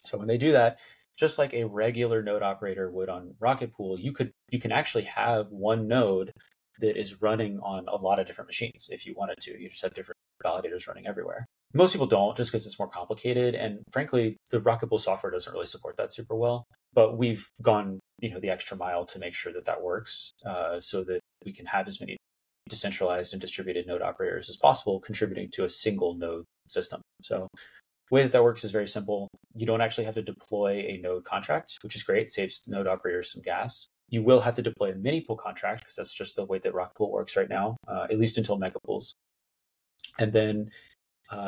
Speaker 3: So when they do that, just like a regular node operator would on Rocket Pool, you can actually have one node that is running on a lot of different machines. If you wanted to, you just have different validators running everywhere. Most people don't, just because it's more complicated. And frankly, the Rocket Pool software doesn't really support that super well. But we've gone, the extra mile to make sure that that works, so that we can have as many decentralized and distributed node operators as possible, contributing to a single node system. So the way that that works is very simple. You don't actually have to deploy a node contract, which is great, saves node operators some gas. You will have to deploy a mini pool contract because that's just the way that Rocket Pool works right now, at least until mega pools. And then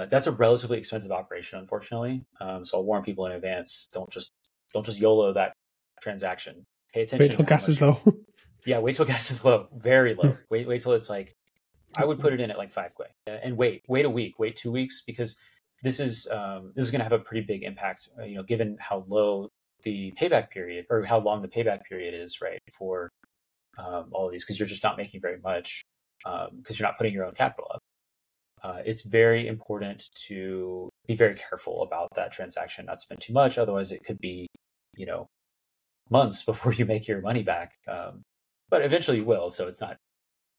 Speaker 3: that's a relatively expensive operation, unfortunately. So I'll warn people in advance: don't just YOLO that transaction. Pay attention.
Speaker 1: Wait till gas is low.
Speaker 3: Yeah, wait till gas is low, very low. Wait till it's like, I would put it in at like 5 Quay, and wait a week, wait 2 weeks, because this is going to have a pretty big impact. Given how low the payback period, or how long the payback period is, right, for all of these, because you're just not making very much, because you're not putting your own capital up. It's very important to be very careful about that transaction, not spend too much. Otherwise, it could be, months before you make your money back. But eventually you will. So it's not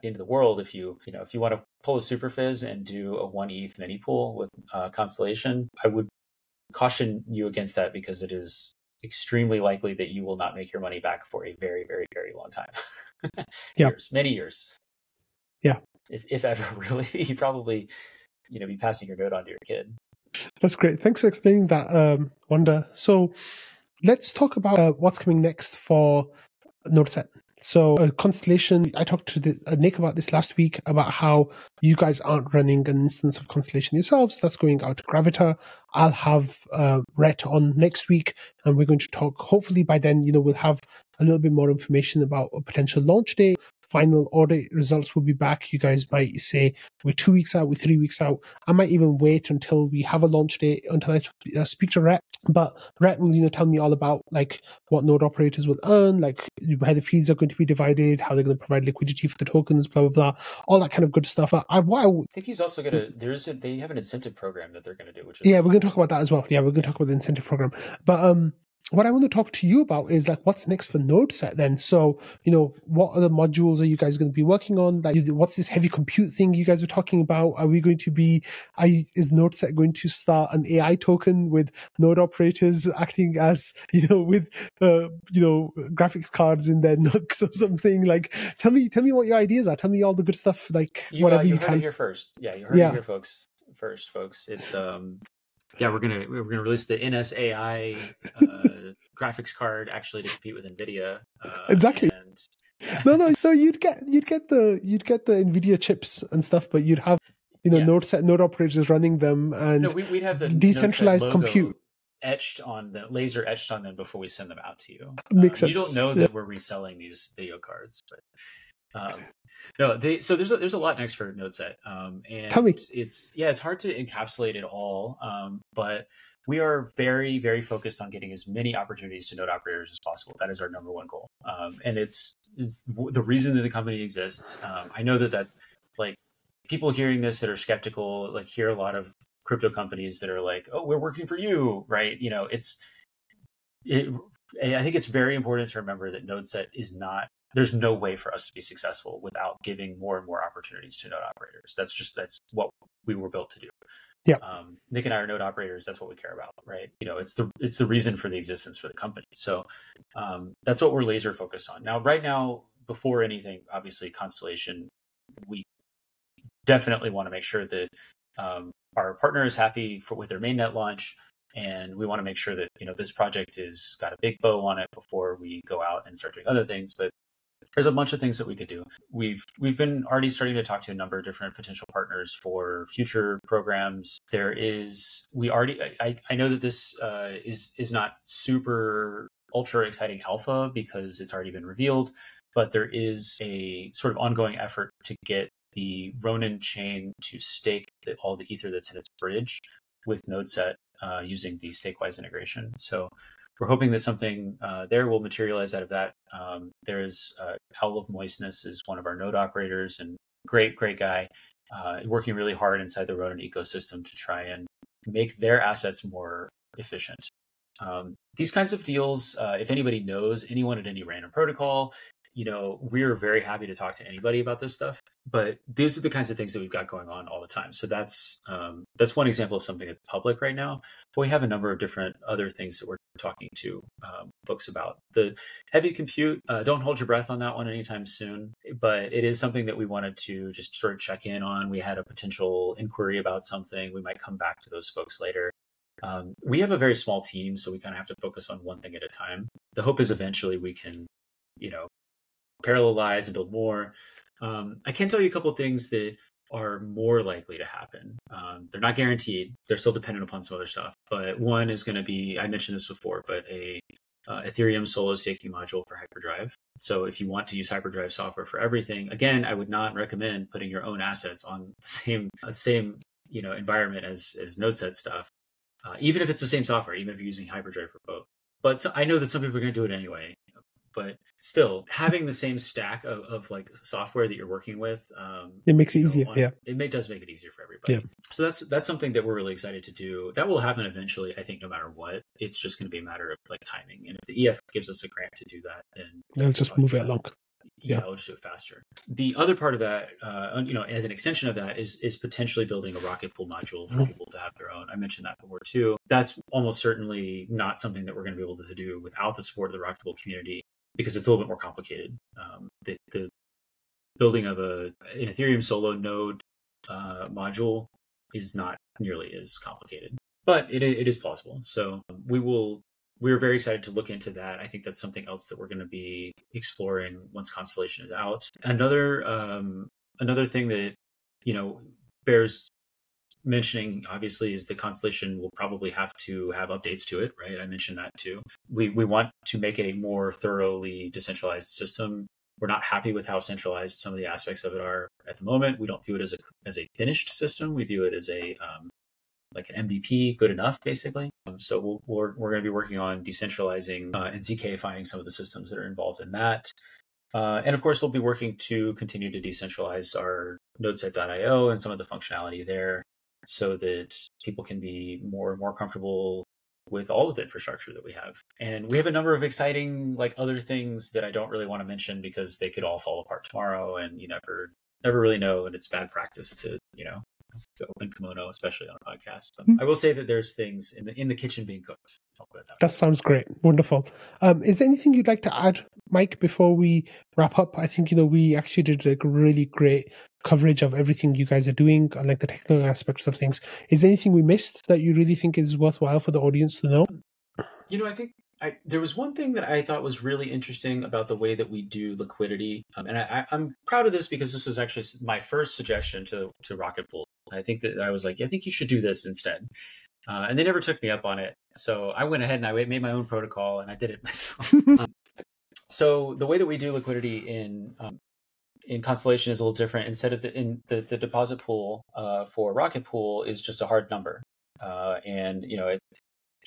Speaker 3: the end of the world if you want to pull a super fizz and do a 1 ETH mini pool with Constellation. I would caution you against that, because it is extremely likely that you will not make your money back for a very, very, very long time.
Speaker 1: Yeah.
Speaker 3: Many years.
Speaker 1: Yeah.
Speaker 3: If ever, really. You probably, be passing your node on to your kid.
Speaker 1: That's great. Thanks for explaining that, Wanda. So let's talk about what's coming next for NodeSet. So Constellation, I talked to Nick about this last week, about how you guys aren't running an instance of Constellation yourselves. That's going out to Gravita. I'll have Rhett on next week, and we're going to talk. Hopefully by then, we'll have a little bit more information about a potential launch date. Final audit results will be back. You guys might say we're 2 weeks out, we're 3 weeks out. I might even wait until we have a launch date, until I speak to Rhett. But Rhett will, tell me all about like what node operators will earn, like how the fees are going to be divided, how they're going to provide liquidity for the tokens, blah blah blah, all that kind of good stuff. I
Speaker 3: think he's also going to. They have an incentive program that they're going to do, which is
Speaker 1: we're going to talk about that as well. Yeah, we're going to talk about the incentive program, but what I want to talk to you about is like what's next for NodeSet then. So, what other modules are you guys going to be working on? Like, what's this heavy compute thing you guys are talking about? Are we going to be, is NodeSet going to start an AI token with node operators acting as, with, graphics cards in their NUCs or something? Like, tell me what your ideas are. Tell me all the good stuff, like whatever you can.
Speaker 3: You heard it here first. Yeah, you heard it here, folks. It's, we're gonna release the NSAI graphics card actually to compete with NVIDIA.
Speaker 1: Exactly.
Speaker 3: And,
Speaker 1: no. You'd get the NVIDIA chips and stuff, but you'd have NodeSet node operators running them, and
Speaker 3: we'd have the
Speaker 1: decentralized compute
Speaker 3: laser etched on them before we send them out to you.
Speaker 1: Makes sense.
Speaker 3: You don't know that we're reselling these video cards, but. So there's a lot next for NodeSet, and
Speaker 1: tell me.
Speaker 3: It's hard to encapsulate it all, but we are very, very focused on getting as many opportunities to node operators as possible. That is our number one goal, and it's the reason that the company exists. I know that like people hearing this that are skeptical, like hear a lot of crypto companies that are like, "Oh, we're working for you," right? I think it's very important to remember that NodeSet is not. There's no way for us to be successful without giving more and more opportunities to node operators. That's what we were built to do.
Speaker 1: Yeah.
Speaker 3: Nick and I are node operators. That's what we care about, right? It's the reason for the existence for the company. So that's what we're laser focused on. Right now, before anything, obviously Constellation, we definitely want to make sure that our partner is happy with their mainnet launch. And we want to make sure that, this project has got a big bow on it before we go out and start doing other things. But there's a bunch of things that we could do. We've been already starting to talk to a number of different potential partners for future programs. I know that this is not super ultra exciting alpha because it's already been revealed, but there is a sort of ongoing effort to get the Ronin chain to stake all the ether that's in its bridge with NodeSet using the Stakewise integration. So we're hoping that something there will materialize out of that. There's Owl of Moistness is one of our node operators, and great guy, working really hard inside the Ronin ecosystem to try and make their assets more efficient. These kinds of deals, if anybody knows anyone at any random protocol, we're very happy to talk to anybody about this stuff, but these are the kinds of things that we've got going on all the time. So that's one example of something that's public right now. But we have a number of different other things that we're talking to folks about. The heavy compute, don't hold your breath on that one anytime soon, but it is something that we wanted to just sort of check in on. We had a potential inquiry about something. We might come back to those folks later. We have a very small team, so we kind of have to focus on one thing at a time. The hope is eventually we can, parallelize and build more. I can tell you a couple of things that are more likely to happen. They're not guaranteed. They're still dependent upon some other stuff. But one is going to be, I mentioned this before, but a Ethereum Solo staking module for Hyperdrive. So if you want to use Hyperdrive software for everything, again, I would not recommend putting your own assets on the same environment as NodeSet stuff, even if it's the same software, even if you're using Hyperdrive for both. But I know that some people are going to do it anyway. But still, having the same stack of like software that you're working with,
Speaker 1: it makes it easier.
Speaker 3: It does make it easier for everybody.
Speaker 1: Yeah.
Speaker 3: So that's something that we're really excited to do. That will happen eventually, I think, no matter what. It's just going to be a matter of like timing. And if the EF gives us a grant to do that, then
Speaker 1: they'll just move it along.
Speaker 3: Yeah, we'll just do it faster. The other part of that, as an extension of that, is potentially building a Rocket Pool module for people to have their own. I mentioned that before too. That's almost certainly not something that we're going to be able to do without the support of the Rocket Pool community, because it's a little bit more complicated. The building of an Ethereum Solo node module is not nearly as complicated, but it is plausible. So we're very excited to look into that. I think that's something else that we're going to be exploring once Constellation is out. Another thing that bears mentioning, obviously, is the Constellation will probably have to have updates to it, right? I mentioned that too. We want to make it a more thoroughly decentralized system. We're not happy with how centralized some of the aspects of it are at the moment. We don't view it as a finished system. We view it as a like an MVP, good enough, basically. So we're going to be working on decentralizing and ZK-ifying some of the systems that are involved in that. And of course, we'll be working to continue to decentralize our nodeset.io and some of the functionality there, so that people can be more and more comfortable with all of the infrastructure that we have. And we have a number of exciting other things that I don't really want to mention because they could all fall apart tomorrow, and you never really know, and it's bad practice to open kimono, especially on a podcast. I will say that there's things in the kitchen being cooked.
Speaker 1: That sounds great. Wonderful. Is there anything you'd like to add, Mike, before we wrap up? I think, we actually did a really great coverage of everything you guys are doing, like the technical aspects of things. Is there anything we missed that you really think is worthwhile for the audience to know?
Speaker 3: I think there was one thing that I thought was really interesting about the way that we do liquidity. And I'm proud of this because this was actually my first suggestion to Rocket Pool. I think that I was like, I think you should do this instead. And they never took me up on it. So I went ahead and I made my own protocol and I did it myself. So the way that we do liquidity in Constellation is a little different. Instead of the deposit pool for Rocket Pool is just a hard number. And,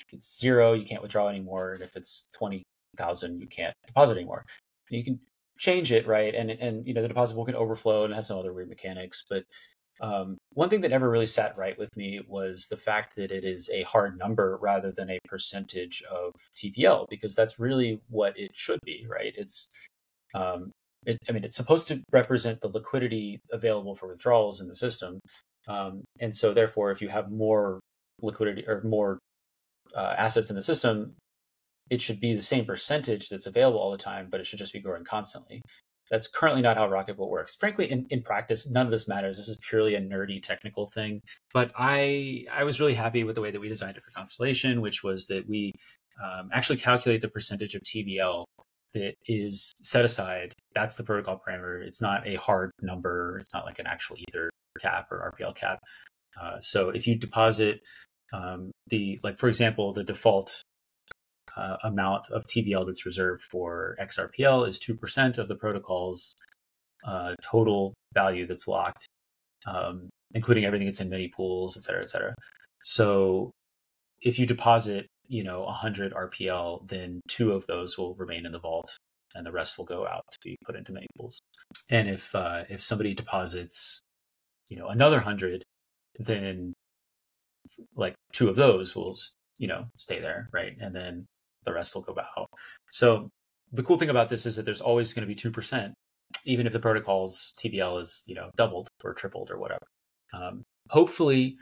Speaker 3: if it's 0, you can't withdraw anymore. And if it's 20,000, you can't deposit anymore. You can change it, right? And the deposit pool can overflow and it has some other weird mechanics. But one thing that never really sat right with me was the fact that it is a hard number rather than a percentage of TVL, because that's really what it should be, right? It's supposed to represent the liquidity available for withdrawals in the system. And so therefore, if you have more liquidity or more assets in the system, it should be the same percentage that's available all the time, but it should just be growing constantly. That's currently not how Rocket Pool works. Frankly, in practice, none of this matters. This is purely a nerdy technical thing. But I was really happy with the way that we designed it for Constellation, which was that we actually calculate the percentage of TVL that is set aside. That's the protocol parameter. It's not a hard number. It's not like an actual Ether cap or RPL cap. So if you deposit for example, the default amount of TVL that's reserved for XRPL is 2% of the protocol's total value that's locked, including everything that's in mini pools, et cetera, et cetera. So if you deposit, 100 RPL, then 2 of those will remain in the vault and the rest will go out to be put into mini pools. And if somebody deposits, another 100, then 2 of those will, stay there, right? And then the rest will go out. So the cool thing about this is that there's always going to be 2%, even if the protocol's TVL is, doubled or tripled or whatever. Hopefully,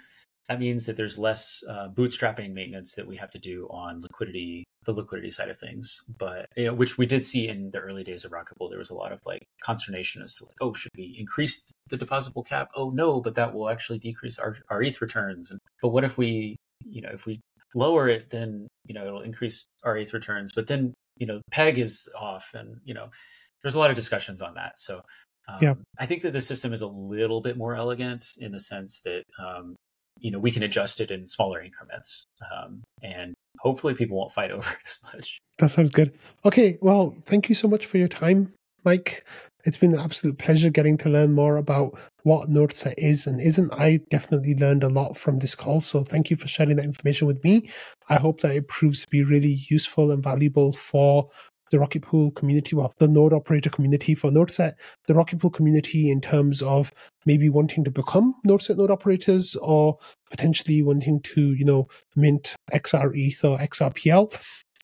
Speaker 3: that means that there's less bootstrapping maintenance that we have to do on the liquidity side of things. But which we did see in the early days of Rocket Pool, there was a lot of consternation as to oh, should we increase the depositable cap? Oh no, but that will actually decrease our ETH returns. But what if we lower it, then it'll increase our ETH returns. But then peg is off, and there's a lot of discussions on that. So I think that the system is a little bit more elegant in the sense that we can adjust it in smaller increments, and hopefully people won't fight over it as much.
Speaker 1: That sounds good. Okay, well, thank you so much for your time, Mike. It's been an absolute pleasure getting to learn more about what NodeSet is and isn't. I definitely learned a lot from this call, so thank you for sharing that information with me. I hope that it proves to be really useful and valuable for the Rocket Pool community, well, the node operator community for NodeSet, the Rocket Pool community in terms of maybe wanting to become NodeSet node operators or potentially wanting to, mint XRETH or XRPL.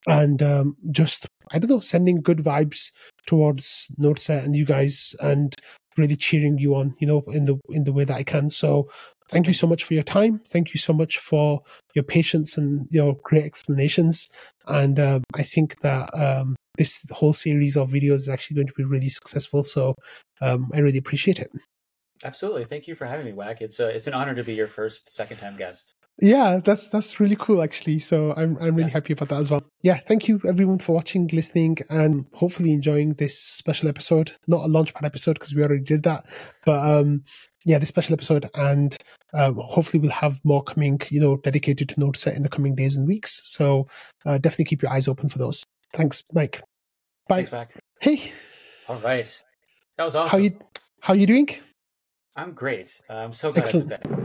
Speaker 1: And just, I don't know, sending good vibes towards NodeSet and you guys and really cheering you on, in the way that I can. So thank you so much for your time. Thank you so much for your patience and your great explanations. And I think that this whole series of videos is actually going to be really successful. So I really appreciate it.
Speaker 3: Absolutely. Thank you for having me, Wack. It's an honor to be your second time guest.
Speaker 1: Yeah, that's really cool, actually. So I'm really happy about that as well. Yeah, thank you everyone for watching, listening, and hopefully enjoying this special episode. Not a Launchpad episode because we already did that, but this special episode, and hopefully we'll have more coming, dedicated to NodeSet in the coming days and weeks. So definitely keep your eyes open for those. Thanks, Mike. Bye.
Speaker 3: Thanks, Wack.
Speaker 1: Hey.
Speaker 3: All right. That was awesome.
Speaker 1: How you doing?
Speaker 3: I'm great. I'm so glad
Speaker 1: Excellent.
Speaker 3: I did that.